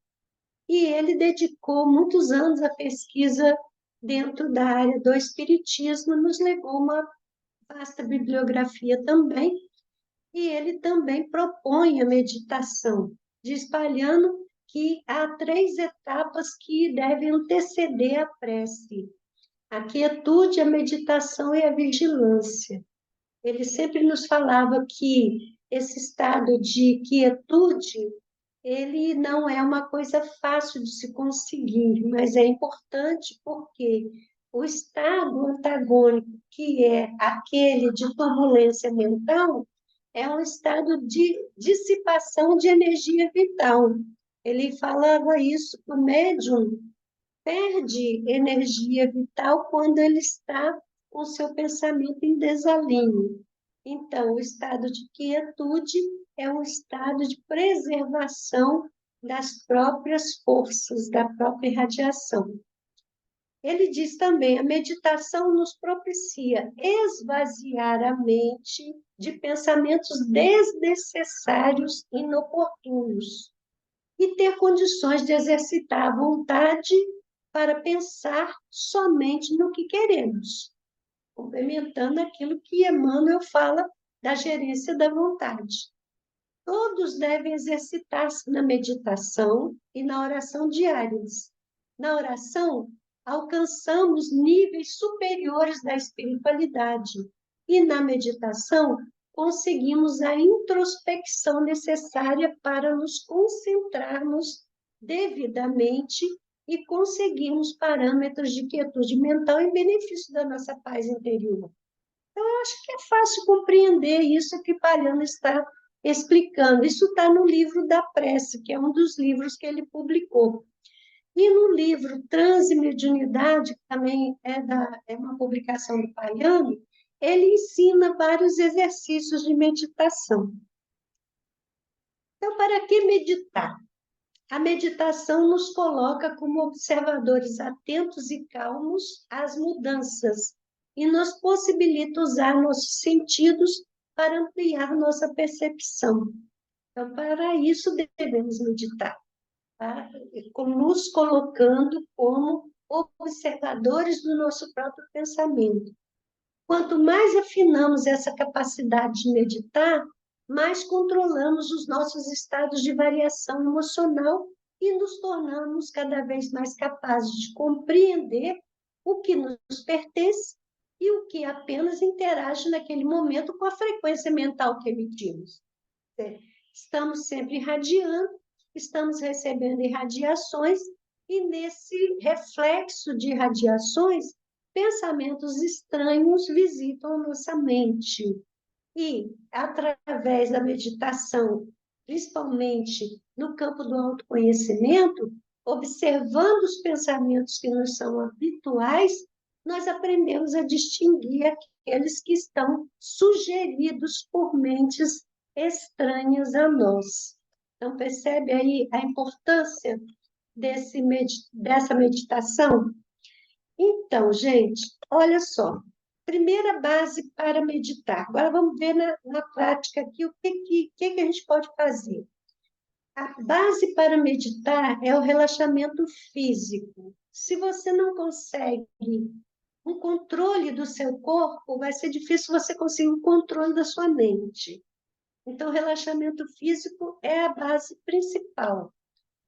e ele dedicou muitos anos à pesquisa dentro da área do espiritismo, nos legou uma vasta bibliografia também, e ele também propõe a meditação, espalhando que há 3 etapas que devem anteceder a prece: a quietude, a meditação e a vigilância. Ele sempre nos falava que esse estado de quietude, ele não é uma coisa fácil de se conseguir, mas é importante porque o estado antagônico, que é aquele de turbulência mental, é um estado de dissipação de energia vital. Ele falava isso, que o médium perde energia vital quando ele está com seu pensamento em desalinho. Então, o estado de quietude é um estado de preservação das próprias forças, da própria irradiação. Ele diz também: a meditação nos propicia esvaziar a mente de pensamentos desnecessários e inoportunos e ter condições de exercitar a vontade para pensar somente no que queremos, complementando aquilo que Emmanuel fala da gerência da vontade. Todos devem exercitar-se na meditação e na oração diárias. Na oração, alcançamos níveis superiores da espiritualidade e na meditação, conseguimos a introspecção necessária para nos concentrarmos devidamente e conseguirmos parâmetros de quietude mental em benefício da nossa paz interior. Então, eu acho que é fácil compreender isso que Palhano está explicando. Isso está no livro da Prece, que é um dos livros que ele publicou. E no livro Transe e Mediunidade, que também é uma publicação do Palhano, ele ensina vários exercícios de meditação. Então, para que meditar? A meditação nos coloca como observadores atentos e calmos às mudanças e nos possibilita usar nossos sentidos para ampliar nossa percepção. Então, para isso devemos meditar, tá? Nos colocando como observadores do nosso próprio pensamento. Quanto mais afinamos essa capacidade de meditar, mais controlamos os nossos estados de variação emocional e nos tornamos cada vez mais capazes de compreender o que nos pertence e o que apenas interage naquele momento com a frequência mental que emitimos. Estamos sempre irradiando, estamos recebendo irradiações, e nesse reflexo de irradiações, pensamentos estranhos visitam a nossa mente. E, através da meditação, principalmente no campo do autoconhecimento, observando os pensamentos que nos são habituais, nós aprendemos a distinguir aqueles que estão sugeridos por mentes estranhas a nós. Então, percebe aí a importância dessa meditação? Então, gente, olha só. Primeira base para meditar. Agora vamos ver na prática aqui o que a gente pode fazer. A base para meditar é o relaxamento físico. Se você não consegue um controle do seu corpo, vai ser difícil você conseguir um controle da sua mente. Então, o relaxamento físico é a base principal.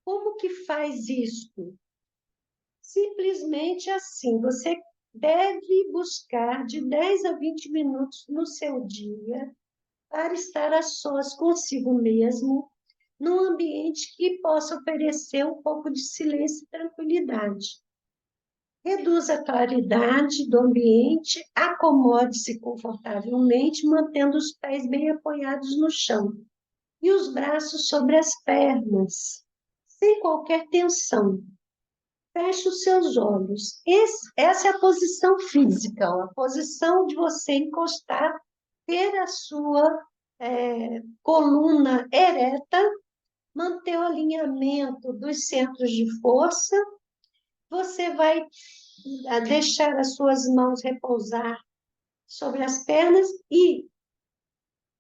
Como que faz isso? Simplesmente assim, você deve buscar de 10 a 20 minutos no seu dia para estar a sós consigo mesmo, num ambiente que possa oferecer um pouco de silêncio e tranquilidade. Reduza a claridade do ambiente, acomode-se confortavelmente, mantendo os pés bem apoiados no chão e os braços sobre as pernas, sem qualquer tensão. Feche os seus olhos. Essa é a posição física, a posição de você encostar, ter a sua coluna ereta, manter o alinhamento dos centros de força. Você vai deixar as suas mãos repousar sobre as pernas e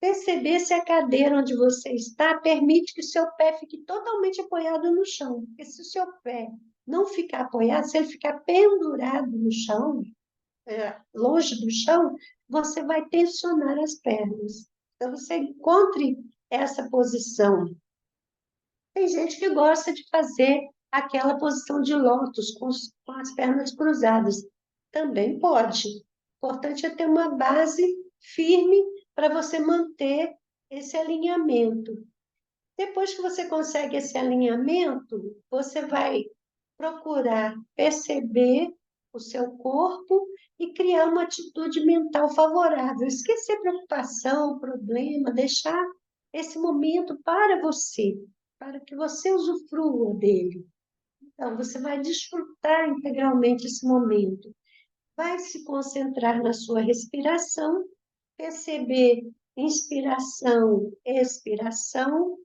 perceber se a cadeira onde você está permite que o seu pé fique totalmente apoiado no chão. Porque se o seu pé não ficar apoiado, se ele ficar pendurado no chão, longe do chão, você vai tensionar as pernas. Então, você encontre essa posição. Tem gente que gosta de fazer aquela posição de lótus com as pernas cruzadas. Também pode. O importante é ter uma base firme para você manter esse alinhamento. Depois que você consegue esse alinhamento, você vai procurar perceber o seu corpo e criar uma atitude mental favorável. Esquecer preocupação, problema, deixar esse momento para você, para que você usufrua dele. Então, você vai desfrutar integralmente esse momento. Vai se concentrar na sua respiração, perceber inspiração, expiração,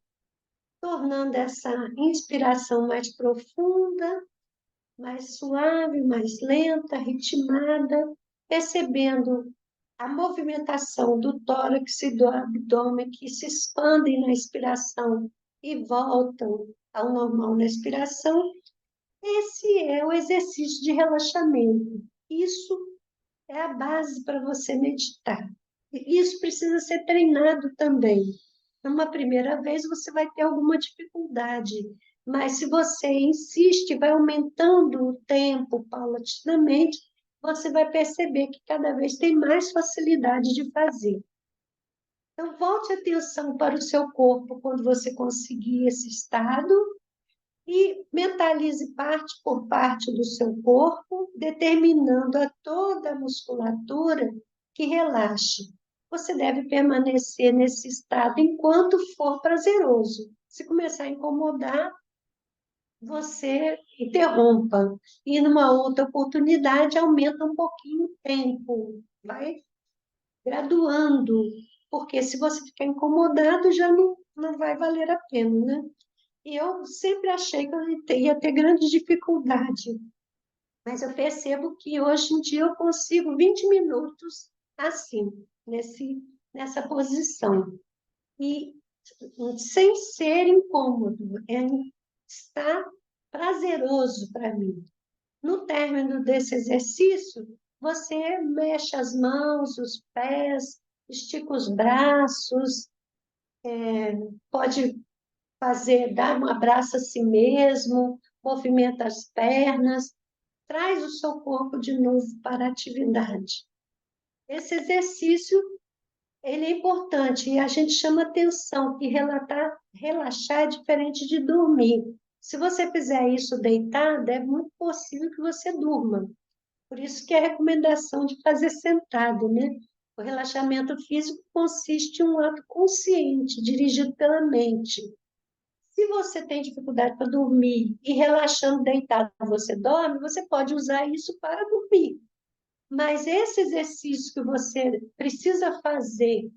tornando essa inspiração mais profunda, mais suave, mais lenta, ritmada, percebendo a movimentação do tórax e do abdômen que se expandem na expiração e voltam ao normal na expiração. Esse é o exercício de relaxamento. Isso é a base para você meditar. E isso precisa ser treinado também. numa primeira vez você vai ter alguma dificuldade, mas se você insiste, vai aumentando o tempo paulatinamente, você vai perceber que cada vez tem mais facilidade de fazer. Então, volte a atenção para o seu corpo quando você conseguir esse estado e mentalize parte por parte do seu corpo, determinando a toda a musculatura que relaxe. Você deve permanecer nesse estado enquanto for prazeroso. Se começar a incomodar, você interrompa. E numa outra oportunidade, aumenta um pouquinho o tempo. Vai graduando, porque se você ficar incomodado, já não vai valer a pena, né? E eu sempre achei que eu ia ter grande dificuldade, mas eu percebo que hoje em dia eu consigo 20 minutos assim, nessa posição. E sem ser incômodo, está prazeroso para mim. No término desse exercício, você mexe as mãos, os pés, estica os braços, pode dar um abraço a si mesmo, movimenta as pernas, traz o seu corpo de novo para a atividade. Esse exercício, ele é importante e a gente chama atenção que relaxar é diferente de dormir. Se você fizer isso deitada, é muito possível que você durma. Por isso que é a recomendação de fazer sentado, né? O relaxamento físico consiste em um ato consciente, dirigido pela mente. Se você tem dificuldade para dormir e relaxando deitado você dorme, você pode usar isso para dormir. Mas esse exercício que você precisa fazer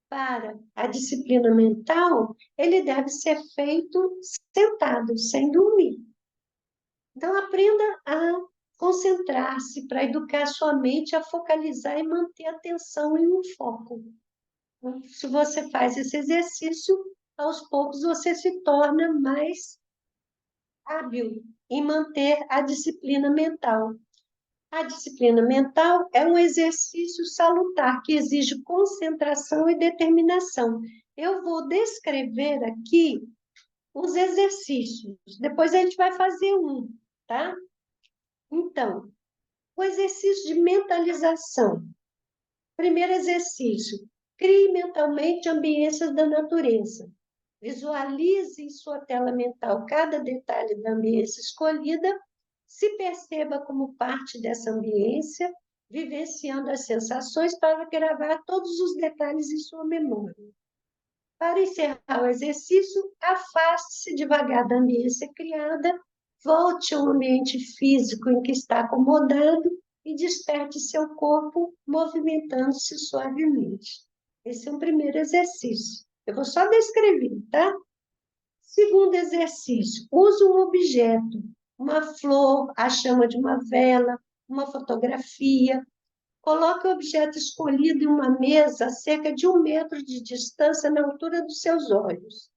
para a disciplina mental, ele deve ser feito sentado, sem dormir. Então, aprenda a concentrar-se para educar sua mente a focalizar e manter a atenção em um foco. Se você faz esse exercício, aos poucos você se torna mais hábil em manter a disciplina mental. A disciplina mental é um exercício salutar que exige concentração e determinação. Eu vou descrever aqui os exercícios, depois a gente vai fazer um, tá? Então, o exercício de mentalização. Primeiro exercício, crie mentalmente ambiências da natureza. Visualize em sua tela mental cada detalhe da ambiência escolhida, se perceba como parte dessa ambiência, vivenciando as sensações para gravar todos os detalhes em sua memória. Para encerrar o exercício, afaste-se devagar da ambiência criada, volte ao ambiente físico em que está acomodado e desperte seu corpo, movimentando-se suavemente. Esse é o primeiro exercício. Eu vou só descrever, tá? Segundo exercício, use um objeto, uma flor, a chama de uma vela, uma fotografia. Coloque o objeto escolhido em uma mesa a cerca de 1 metro de distância na altura dos seus olhos.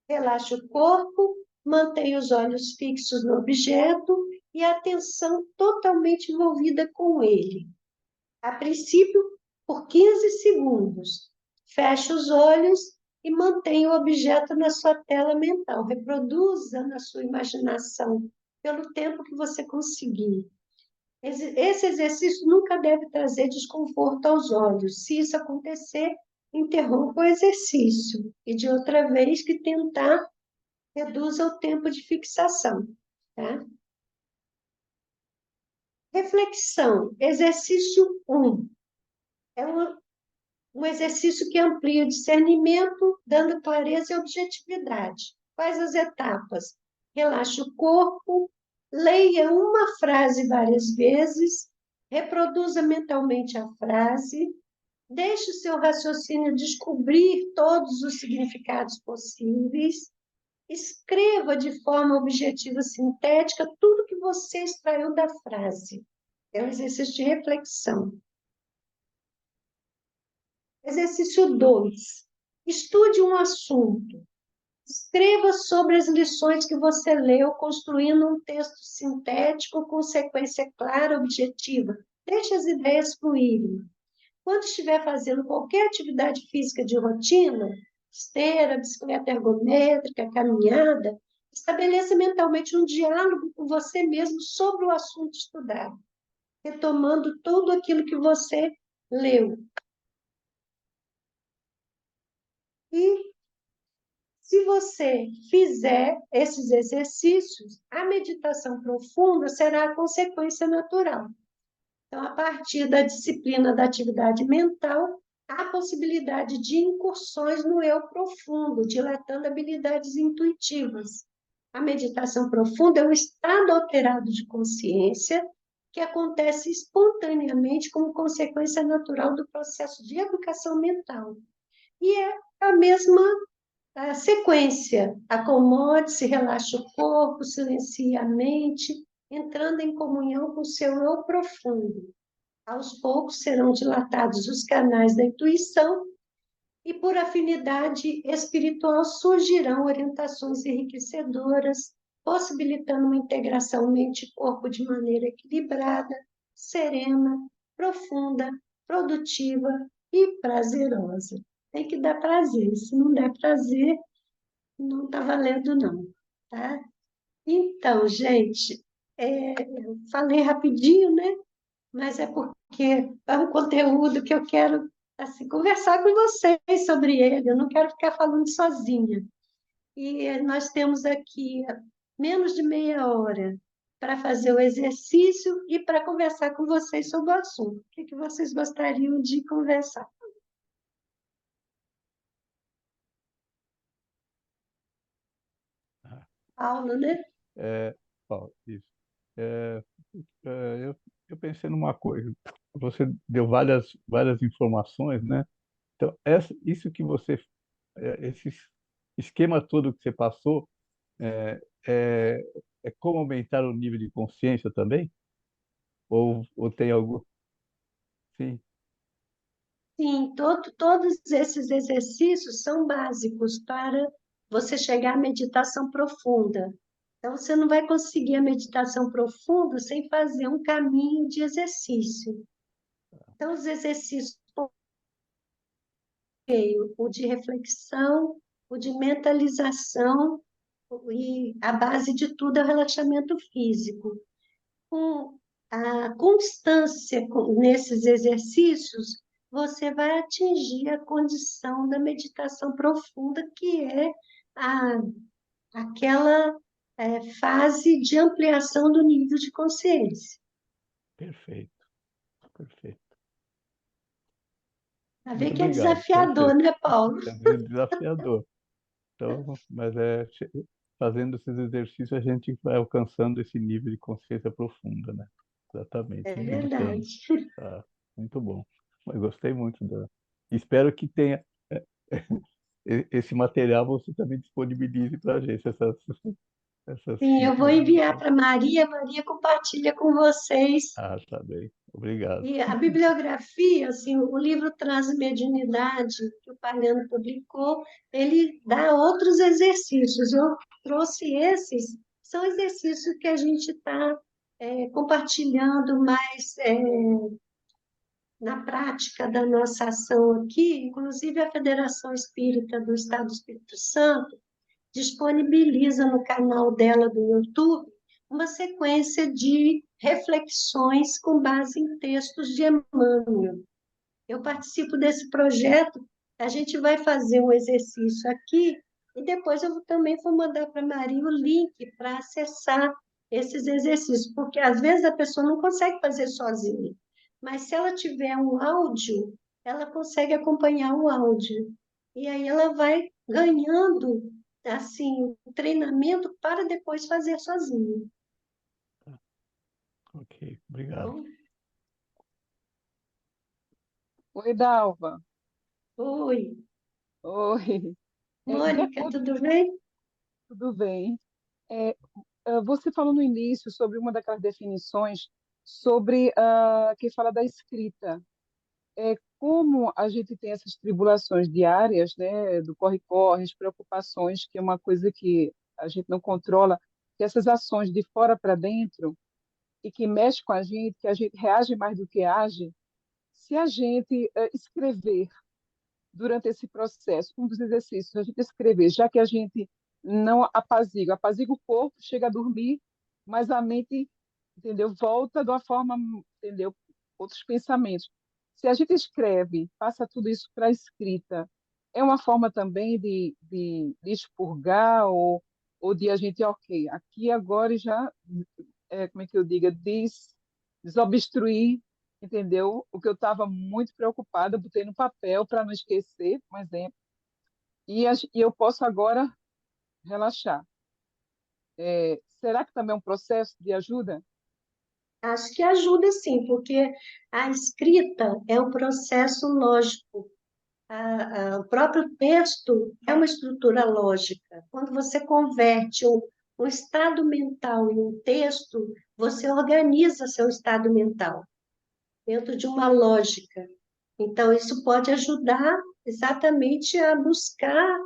Relaxe o corpo, mantenha os olhos fixos no objeto e a atenção totalmente envolvida com ele. A princípio, por 15 segundos. Feche os olhos e mantenha o objeto na sua tela mental. Reproduza na sua imaginação pelo tempo que você conseguir. Esse exercício nunca deve trazer desconforto aos olhos. Se isso acontecer, interrompa o exercício e de outra vez que tentar, reduza o tempo de fixação, tá? Reflexão, exercício 1. É um exercício que amplia o discernimento, dando clareza e objetividade. Quais as etapas? Relaxe o corpo, leia uma frase várias vezes, reproduza mentalmente a frase, deixe o seu raciocínio descobrir todos os significados possíveis, escreva de forma objetiva, sintética, tudo que você extraiu da frase. É um exercício de reflexão. Exercício 2. Estude um assunto. Escreva sobre as lições que você leu, construindo um texto sintético com sequência clara, objetiva. Deixe as ideias fluírem. Quando estiver fazendo qualquer atividade física de rotina, esteira, bicicleta ergométrica, caminhada, estabeleça mentalmente um diálogo com você mesmo sobre o assunto estudado, retomando tudo aquilo que você leu. E se você fizer esses exercícios, a meditação profunda será a consequência natural. Então, a partir da disciplina da atividade mental, há a possibilidade de incursões no eu profundo, dilatando habilidades intuitivas. A meditação profunda é um estado alterado de consciência que acontece espontaneamente como consequência natural do processo de educação mental. E é a mesma sequência. Acomode-se, relaxa o corpo, silencie a mente, entrando em comunhão com o seu eu profundo. Aos poucos serão dilatados os canais da intuição e, por afinidade espiritual, surgirão orientações enriquecedoras, possibilitando uma integração mente-corpo de maneira equilibrada, serena, profunda, produtiva e prazerosa. Tem que dar prazer. Se não der prazer, não está valendo, não. Tá? Então, gente, eu falei rapidinho, né? Mas é porque é um conteúdo que eu quero assim, conversar com vocês sobre ele, eu não quero ficar falando sozinha. E nós temos aqui menos de meia hora para fazer o exercício e para conversar com vocês sobre o assunto. O que vocês gostariam de conversar? Ah, Paulo, né? Paulo, isso. É, eu, eu pensei numa coisa. Você deu várias informações, né? Então, isso que esse esquema todo que você passou, é, é, é como aumentar o nível de consciência também? Ou tem algo? Sim. Sim, todos esses exercícios são básicos para você chegar à meditação profunda. Então, você não vai conseguir a meditação profunda sem fazer um caminho de exercício. Então, os exercícios, o de reflexão, o de mentalização, e a base de tudo é o relaxamento físico. Com a constância nesses exercícios, você vai atingir a condição da meditação profunda, que é a, aquela fase de ampliação do nível de consciência. Perfeito, perfeito. Vai ver Muito que é obrigado, desafiador, perfeito. né, Paulo? É meio desafiador. Então, mas fazendo esses exercícios a gente vai alcançando esse nível de consciência profunda, né? É Exatamente, verdade. meditando. Tá, muito bom. Eu gostei muito Espero que tenha esse material você também disponibilize para a gente essas Sim, eu vou filmagens. enviar para Maria, Maria compartilha com vocês. Ah, tá bem. Obrigado. E a bibliografia, assim, o livro Transmediunidade, que o Pagano publicou, ele dá outros exercícios. Eu trouxe esses, são exercícios que a gente está compartilhando mais na prática da nossa ação aqui. Inclusive, a Federação Espírita do Estado do Espírito Santo disponibiliza no canal dela do YouTube uma sequência de reflexões com base em textos de Emmanuel. Eu participo desse projeto, a gente vai fazer um exercício aqui e depois eu também vou mandar para a Maria o link para acessar esses exercícios, porque às vezes a pessoa não consegue fazer sozinha, mas se ela tiver um áudio, ela consegue acompanhar o áudio. E aí ela vai ganhando assim, treinamento para depois fazer sozinha. Ok, Tá obrigado. bom? Oi, Dalva. Oi, Oi. De Mônica, acordo, tudo bem? tudo bem. É, você falou no início sobre uma daquelas definições sobre que fala da escrita. Como a gente tem essas tribulações diárias, né, do corre-corre, as preocupações, que é uma coisa que a gente não controla, que essas ações de fora para dentro e que mexe com a gente, que a gente reage mais do que age, se a gente escrever durante esse processo, um dos exercícios, a gente escrever, já que a gente não apazigua o corpo, chega a dormir, mas a mente, entendeu, volta de uma forma, entendeu, outros pensamentos. Se a gente escreve, passa tudo isso para a escrita, é uma forma também de expurgar ou de a gente, ok, aqui agora já, como é que eu diga, desobstruir, entendeu? O que eu estava muito preocupada, botei no papel para não esquecer, por exemplo, e eu posso agora relaxar. Será que também é um processo de ajuda? Acho que ajuda sim, porque a escrita é um processo lógico. O próprio texto é uma estrutura lógica. Quando você converte um estado mental em um texto, você organiza seu estado mental dentro de uma lógica. Então, isso pode ajudar exatamente a buscar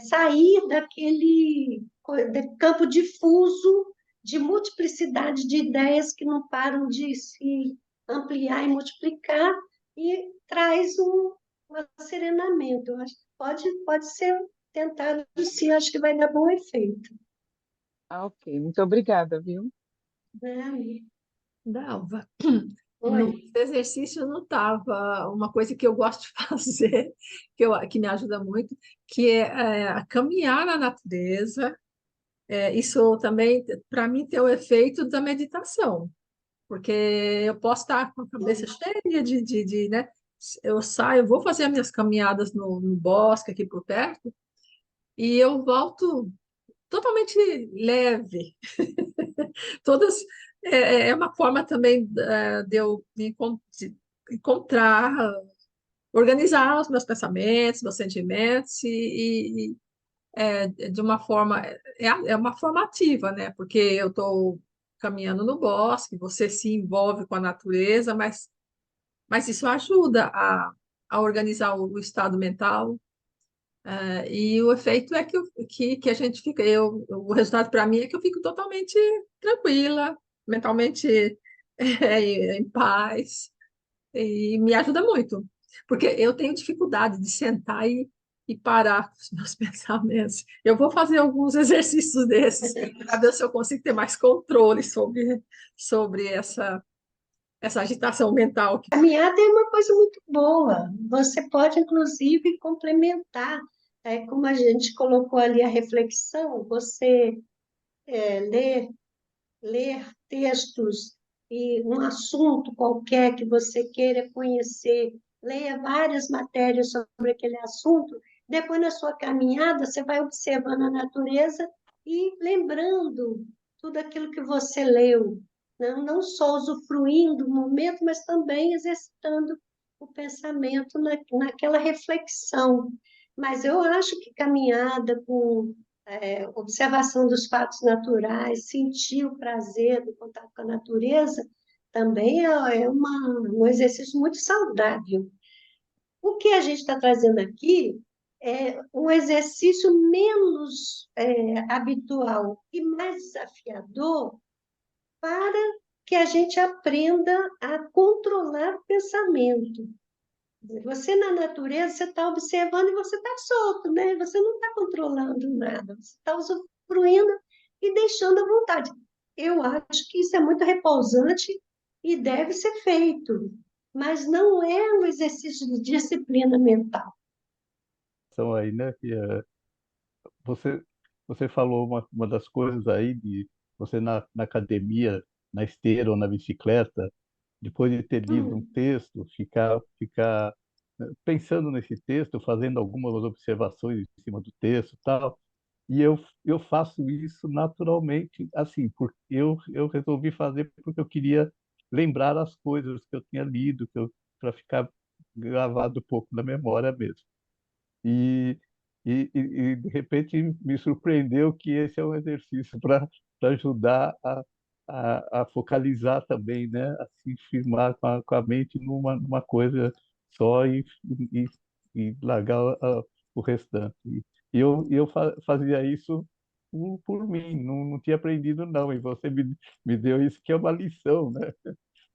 sair daquele campo difuso de multiplicidade de ideias que não param de se ampliar e multiplicar e traz um serenamento. Eu acho que pode ser tentado sim, acho que vai dar bom efeito. Ah, ok. Muito obrigada, viu? Né? Dalva, no Oi. exercício não estava uma coisa que eu gosto de fazer, que me ajuda muito, que é a caminhar na natureza. Isso também, para mim, tem o efeito da meditação, porque eu posso estar com a cabeça cheia né? Eu saio, vou fazer as minhas caminhadas no bosque aqui por perto, e eu volto totalmente leve. Todas é uma forma também de eu de encontrar, organizar os meus pensamentos, meus sentimentos de uma forma é uma forma ativa, né? Porque eu estou caminhando no bosque, você se envolve com a natureza, mas isso ajuda a organizar o estado mental. E o efeito é que a gente fica, o resultado para mim é que eu fico totalmente tranquila, mentalmente em paz, e me ajuda muito, porque eu tenho dificuldade de sentar e parar com os meus pensamentos. Eu vou fazer alguns exercícios desses para ver se eu consigo ter mais controle sobre essa agitação mental. Caminhada é uma coisa muito boa. Você pode, inclusive, complementar, como a gente colocou ali a reflexão, você ler, ler textos e um assunto qualquer que você queira conhecer, leia várias matérias sobre aquele assunto. Depois, na sua caminhada, você vai observando a natureza e lembrando tudo aquilo que você leu, não só usufruindo do momento, mas também exercitando o pensamento naquela reflexão. Mas eu acho que caminhada com observação dos fatos naturais, sentir o prazer do contato com a natureza, também um exercício muito saudável. O que a gente está trazendo aqui é um exercício menos habitual e mais desafiador para que a gente aprenda a controlar o pensamento. Você na natureza, você está observando e você está solto, né? Você não está controlando nada, você está usufruindo e deixando à vontade. Eu acho que isso é muito repousante e deve ser feito, mas não é um exercício de disciplina mental. Então aí, né, que você você falou uma das coisas aí de você na academia, na esteira ou na bicicleta, depois de ter lido um Hum, texto, ficar pensando nesse texto, fazendo algumas observações em cima do texto, e tal. E eu faço isso naturalmente, assim, porque eu resolvi fazer porque eu queria lembrar as coisas que eu tinha lido, para ficar gravado um pouco na memória mesmo. E, e de repente me surpreendeu que esse é um exercício para ajudar a focalizar também, né? A se firmar com a mente numa coisa só e, e largar o restante. E eu fazia isso por mim, não tinha aprendido não, e me deu isso que é uma lição, né?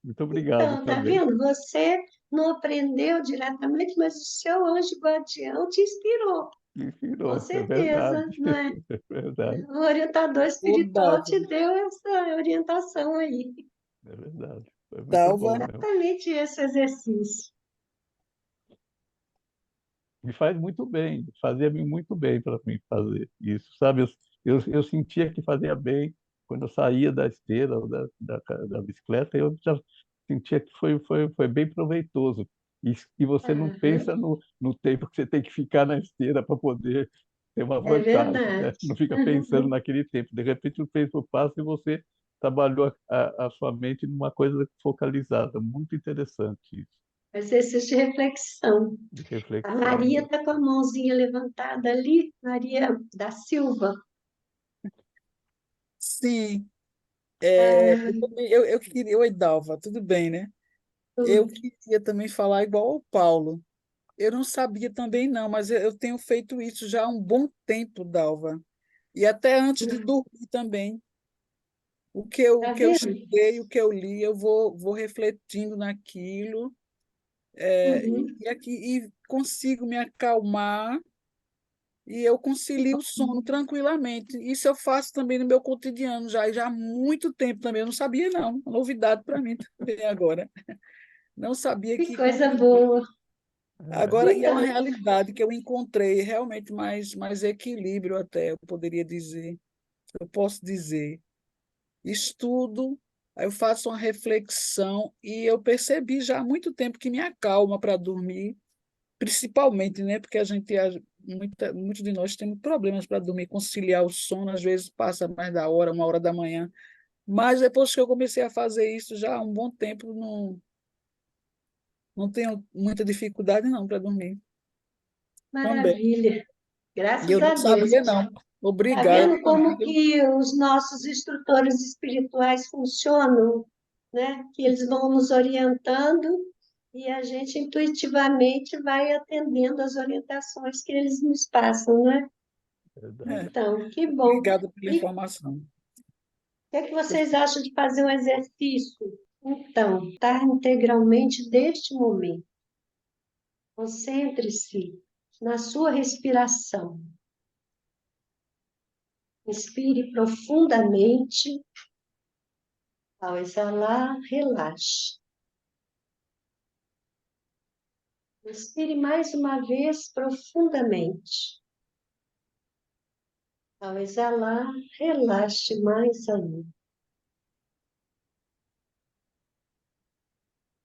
Muito obrigado Então, tá também. vendo? Você não aprendeu diretamente, mas o seu anjo guardião te inspirou, com Inspirou, é certeza, verdade. não é? É verdade, O orientador Ô, espiritual Dalva, te deu essa orientação aí. é verdade. Foi muito bom Dalva, mesmo. Exatamente esse exercício. Me faz muito bem, fazia-me muito bem para mim fazer isso, sabe? Eu sentia que fazia bem quando eu saía da esteira ou da bicicleta, eu já sentia que foi bem proveitoso. E você não Aham, pensa no tempo que você tem que ficar na esteira para poder ter uma é vantagem, né? verdade. Não fica pensando naquele tempo. De repente, o tempo passa e você trabalhou a sua mente numa coisa focalizada. Muito interessante isso, Exercício de reflexão. de A reflexão. Maria está com a mãozinha levantada ali, Maria da Silva. sim, Ah, eu queria, oi, Dalva, tudo bem, né? Eu queria também falar igual ao Paulo. Eu não sabia também não, mas eu tenho feito isso já há um bom tempo, Dalva. E até antes de dormir também. O tá que eu vendo? estudei, o que eu li, eu vou refletindo naquilo, Uhum. e consigo me acalmar e eu concilio o sono tranquilamente. Isso eu faço também no meu cotidiano, já há muito tempo também. Eu não sabia, não. Uma novidade para mim também agora. Não sabia Que que coisa conseguia. boa. Agora, e é uma Então, realidade que eu encontrei realmente mais equilíbrio até, eu poderia dizer. Eu posso dizer. Estudo, aí eu faço uma reflexão e eu percebi já há muito tempo que me acalma para dormir, principalmente, né? Porque muitos de nós temos problemas para dormir, conciliar o sono, às vezes passa mais da hora, 1 hora da manhã. Mas depois que eu comecei a fazer isso já há um bom tempo, não tenho muita dificuldade não para dormir também. maravilha. E eu Graças não a Deus. sabia não. Tá Obrigada, vendo como que os nossos instrutores espirituais funcionam, né? Que eles vão nos orientando e a gente intuitivamente vai atendendo as orientações que eles nos passam, né? Verdade. Então, que bom. obrigada pela E o informação. que é que vocês acham de fazer um exercício? Então, estar integralmente deste momento. Concentre-se na sua respiração. Inspire profundamente. Ao exalar, relaxe. Inspire mais uma vez profundamente. Ao exalar, relaxe mais ainda.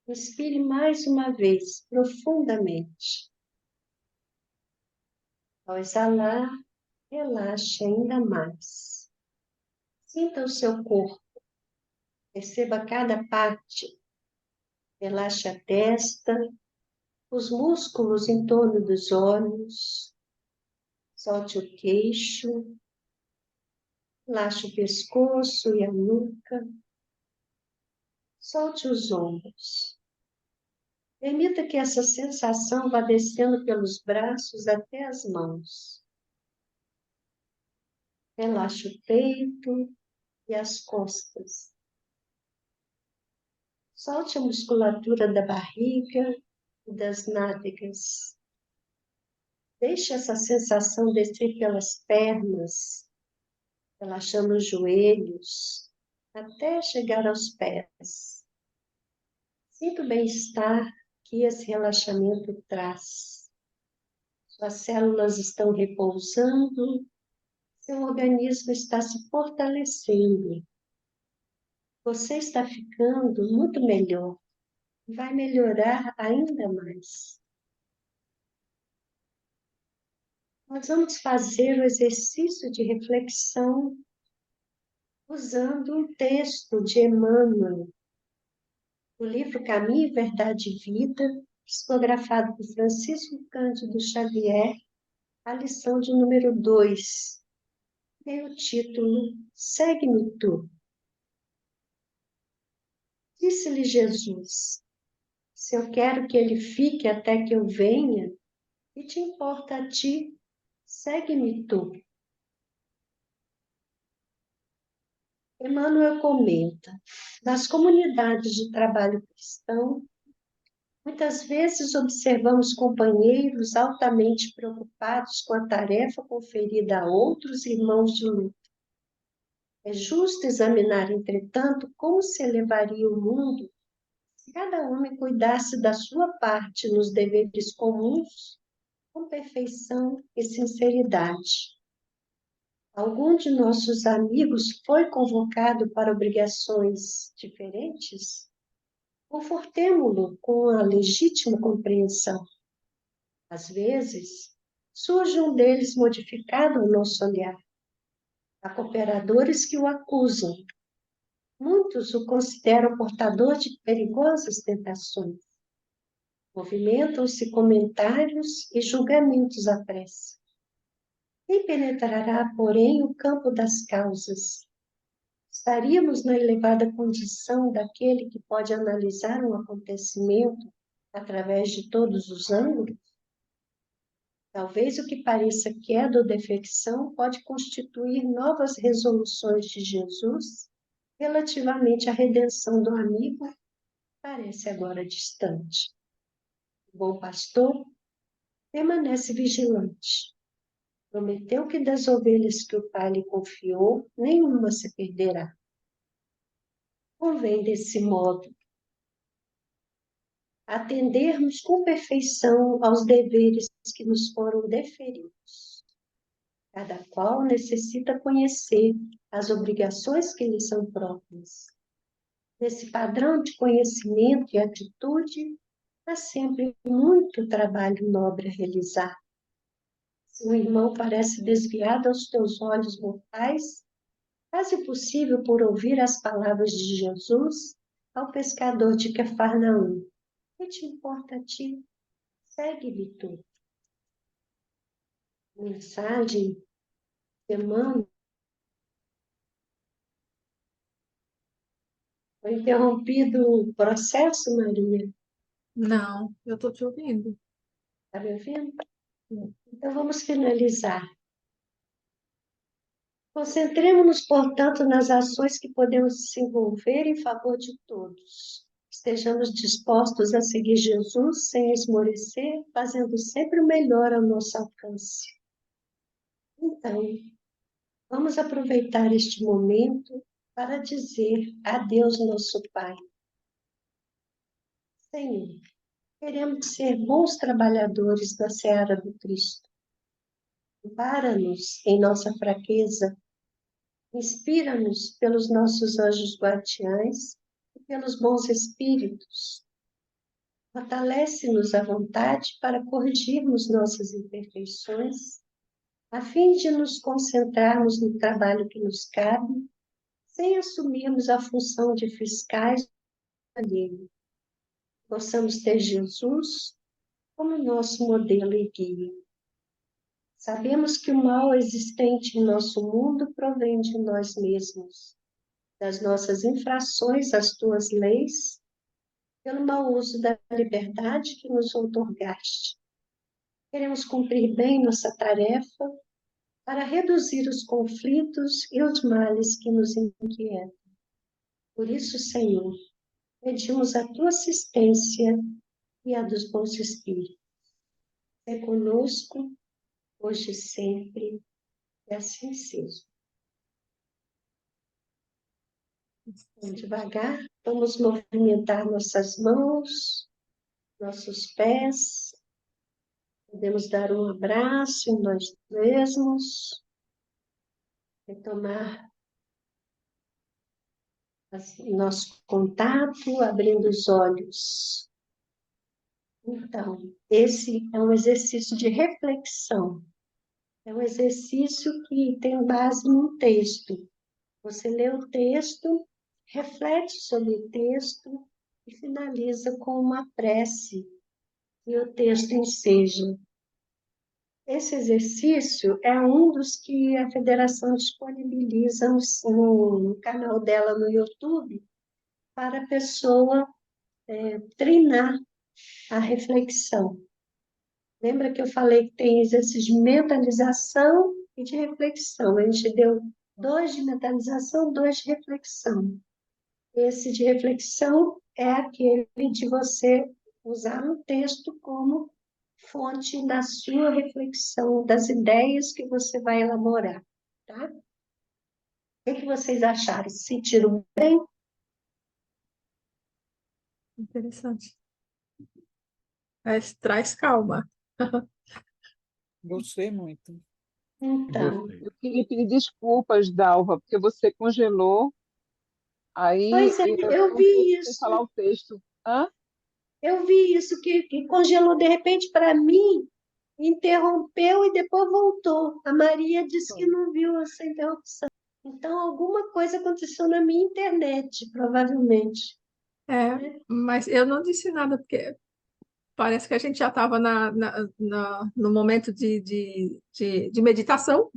Inspire mais uma vez profundamente. Ao exalar, relaxe ainda mais. Sinta o seu corpo. Perceba cada parte. Relaxe a testa, os músculos em torno dos olhos. Solte o queixo. Relaxe o pescoço e a nuca. Solte os ombros. Permita que essa sensação vá descendo pelos braços até as mãos. Relaxe o peito e as costas. Solte a musculatura da barriga e das nádegas. Deixe essa sensação descer pelas pernas, relaxando os joelhos, até chegar aos pés. Sinta o bem-estar que esse relaxamento traz. Suas células estão repousando, seu organismo está se fortalecendo. Você está ficando muito melhor. Vai melhorar ainda mais. Nós vamos fazer o exercício de reflexão usando um texto de Emmanuel, do livro Caminho, Verdade e Vida, psicografado por Francisco Cândido Xavier, a lição de número 2, tem o título Segue-me tu. Disse-lhe Jesus: se eu quero que ele fique até que eu venha, que te importa a ti? Segue-me tu. Emmanuel comenta: nas comunidades de trabalho cristão, Muitas vezes observamos companheiros altamente preocupados com a tarefa conferida a outros irmãos de luta. É justo examinar, entretanto, como se elevaria o mundo se cada homem cuidasse da sua parte nos deveres comuns com perfeição e sinceridade. Algum de nossos amigos foi convocado para obrigações diferentes? Confortemo-lo com a legítima compreensão. Às vezes, surge um deles modificado ao nosso olhar. Há cooperadores que o acusam. Muitos o consideram portador de perigosas tentações. Movimentam-se comentários e julgamentos à pressa. Quem penetrará, porém, o campo das causas? Estaríamos na elevada condição daquele que pode analisar um acontecimento através de todos os ângulos? Talvez o que pareça queda ou defecção pode constituir novas resoluções de Jesus relativamente à redenção do amigo, parece agora distante. O bom pastor permanece vigilante. Prometeu que das ovelhas que o Pai lhe confiou, nenhuma se perderá. Convém, desse modo, atendermos com perfeição aos deveres que nos foram deferidos. Cada qual necessita conhecer as obrigações que lhe são próprias. Nesse padrão de conhecimento e atitude, há sempre muito trabalho nobre a realizar. Se um irmão parece desviado aos teus olhos mortais, faz o possível por ouvir as palavras de Jesus ao pescador de Cafarnaum. O que te importa a ti? Segue-me tu. Mensagem, semana. Foi interrompido o processo, Maria? Não, eu estou te ouvindo. Está me ouvindo? Então vamos finalizar. Concentremos-nos, portanto, nas ações que podemos desenvolver em favor de todos. Estejamos dispostos a seguir Jesus sem esmorecer, fazendo sempre o melhor ao nosso alcance. Então, vamos aproveitar este momento para dizer a Deus, nosso Pai. Senhor, queremos ser bons trabalhadores da seara do Cristo. Ampara-nos em nossa fraqueza, inspira-nos pelos nossos anjos guardiães e pelos bons espíritos. Fortalece-nos à vontade para corrigirmos nossas imperfeições, a fim de nos concentrarmos no trabalho que nos cabe, sem assumirmos a função de fiscais alheio. Possamos ter Jesus como nosso modelo e guia. Sabemos que o mal existente em nosso mundo provém de nós mesmos, das nossas infrações às tuas leis, pelo mau uso da liberdade que nos outorgaste. Queremos cumprir bem nossa tarefa para reduzir os conflitos e os males que nos inquietam. Por isso, Senhor, pedimos a tua assistência e a dos bons espíritos. É conosco, hoje e sempre, e assim seja. Vamos devagar, vamos movimentar nossas mãos, nossos pés. Podemos dar um abraço em nós mesmos, retomar nosso contato, abrindo os olhos. Então, esse é um exercício de reflexão. É um exercício que tem base num texto. Você lê o texto, reflete sobre o texto e finaliza com uma prece que o texto enseja. Esse exercício é um dos que a Federação disponibiliza no canal dela no YouTube para a pessoa treinar a reflexão. Lembra que eu falei que tem exercício de mentalização e de reflexão? A gente deu 2 de mentalização, 2 de reflexão. Esse de reflexão é aquele de você usar um texto como fonte da sua reflexão, das ideias que você vai elaborar, tá? O que vocês acharam? Se sentiram bem? Interessante. Mas traz calma. Gostei muito. Então, Gostei. Eu queria pedir desculpas, Dalva, porque você congelou, aí pois é, eu eu não pude vi isso. falar o texto. Hã? Eu vi isso, que congelou de repente para mim, interrompeu e depois voltou. A Maria disse que não viu essa interrupção. Então, alguma coisa aconteceu na minha internet, provavelmente. É, Né? mas eu não disse nada, porque parece que a gente já estava no momento de meditação,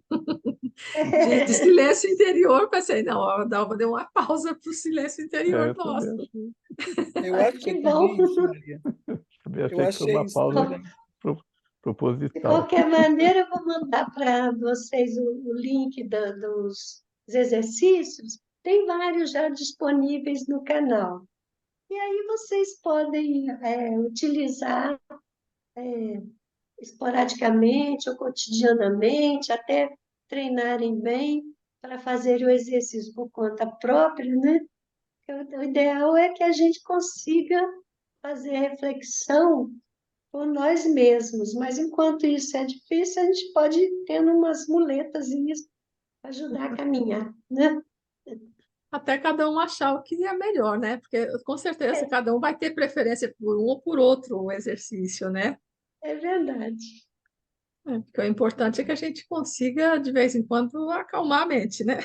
de silêncio interior. Pensei, não, a Dalva deu uma pausa para o silêncio interior Eu também nosso. achei, Eu Ah, achei que bom. também isso, Maria. também Eu achei que foi achei uma isso pausa também. De proposital. qualquer maneira, eu vou mandar para vocês o link dos exercícios. Tem vários já disponíveis no canal. E aí vocês podem utilizar esporadicamente ou cotidianamente, até treinarem bem para fazer o exercício por conta própria, né? O ideal é que a gente consiga fazer a reflexão por nós mesmos, mas enquanto isso é difícil, a gente pode ir tendo umas muletazinhas para ajudar a caminhar, né? Até cada um achar o que é melhor, né? Porque com certeza cada um vai ter preferência por um ou por outro exercício, né? É verdade. Porque o importante é que a gente consiga, de vez em quando, acalmar a mente, né?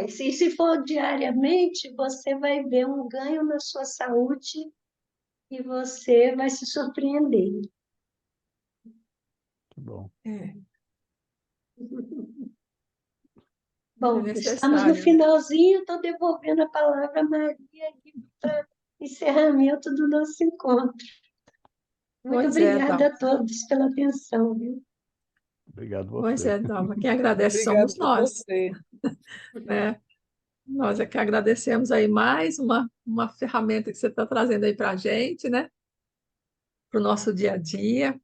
Se for diariamente, você vai ver um ganho na sua saúde e você vai se surpreender. Que bom. É, é Bom, estamos no necessário, né? finalzinho, estou devolvendo a palavra à Maria para encerramento do nosso encontro. Muito Pois é, obrigada Dalva. a todos pela atenção, viu? Obrigado Pois você. é, Dalva. Quem agradece Obrigado somos por nós, você. né? Nós é que agradecemos aí mais uma ferramenta que você está trazendo aí para a gente, né? Para o nosso dia a dia.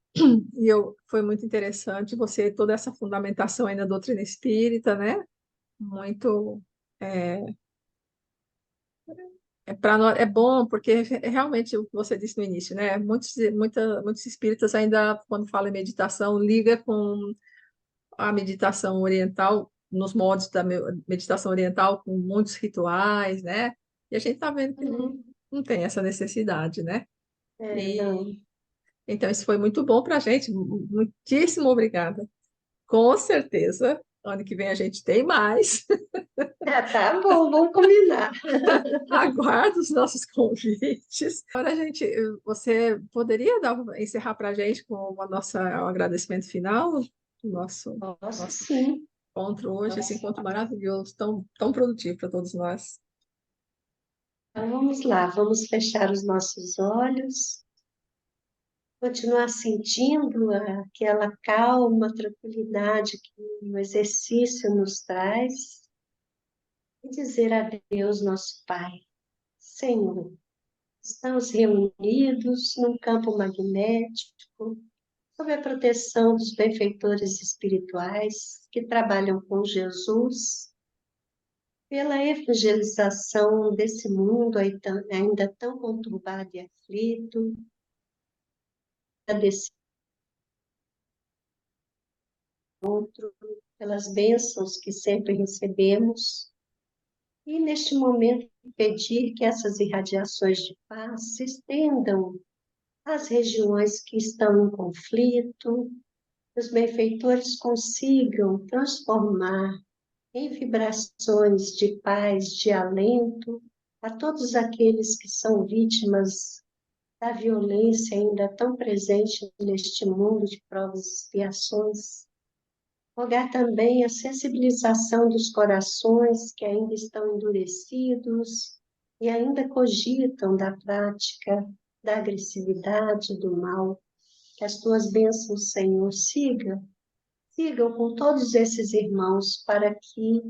Foi muito interessante você, toda essa fundamentação aí na doutrina espírita, né? Muito. É, para nós, é bom, porque realmente o que você disse no início, né? Muitos espíritas ainda, quando falam em meditação, liga com a meditação oriental, nos modos da meditação oriental, com muitos rituais, né? E a gente está vendo que Uhum. não tem essa necessidade, né? Não. E então isso foi muito bom para a gente. Muitíssimo obrigada. Com certeza, ano que vem a gente tem mais. Ah, tá bom, vamos combinar. Aguardo os nossos convites. Agora, você poderia encerrar para a gente com um agradecimento final do Posso nosso sim. encontro hoje, esse encontro maravilhoso, tão produtivo para todos nós. Então vamos lá, vamos fechar os nossos olhos, continuar sentindo aquela calma, tranquilidade que o exercício nos traz e dizer a Deus, nosso Pai, Senhor, estamos reunidos num campo magnético, sob a proteção dos benfeitores espirituais que trabalham com Jesus, pela evangelização desse mundo ainda tão conturbado e aflito, agradecer pelas bênçãos que sempre recebemos e, neste momento, pedir que essas irradiações de paz se estendam às regiões que estão em conflito, que os benfeitores consigam transformar em vibrações de paz, de alento, a todos aqueles que são vítimas da violência ainda tão presente neste mundo de provas e expiações. Rogar também a sensibilização dos corações que ainda estão endurecidos e ainda cogitam da prática da agressividade, do mal. Que as tuas bênçãos, Senhor, sigam com todos esses irmãos para que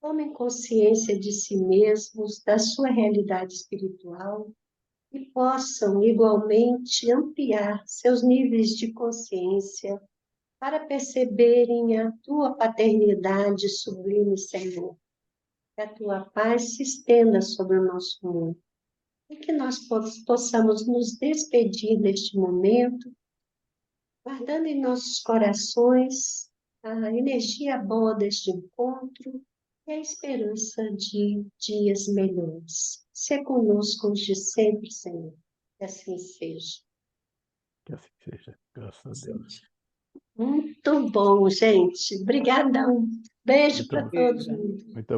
tomem consciência de si mesmos, da sua realidade espiritual e possam igualmente ampliar seus níveis de consciência para perceberem a tua paternidade sublime, Senhor. Que a tua paz se estenda sobre o nosso mundo e que nós possamos nos despedir neste momento, guardando em nossos corações a energia boa deste encontro e a esperança de dias melhores. Se conosco de sempre, Senhor. Que assim seja. Que assim seja, graças a Deus. Muito bom, gente. Obrigadão. Beijo Muito, para todo Beijo. mundo. muito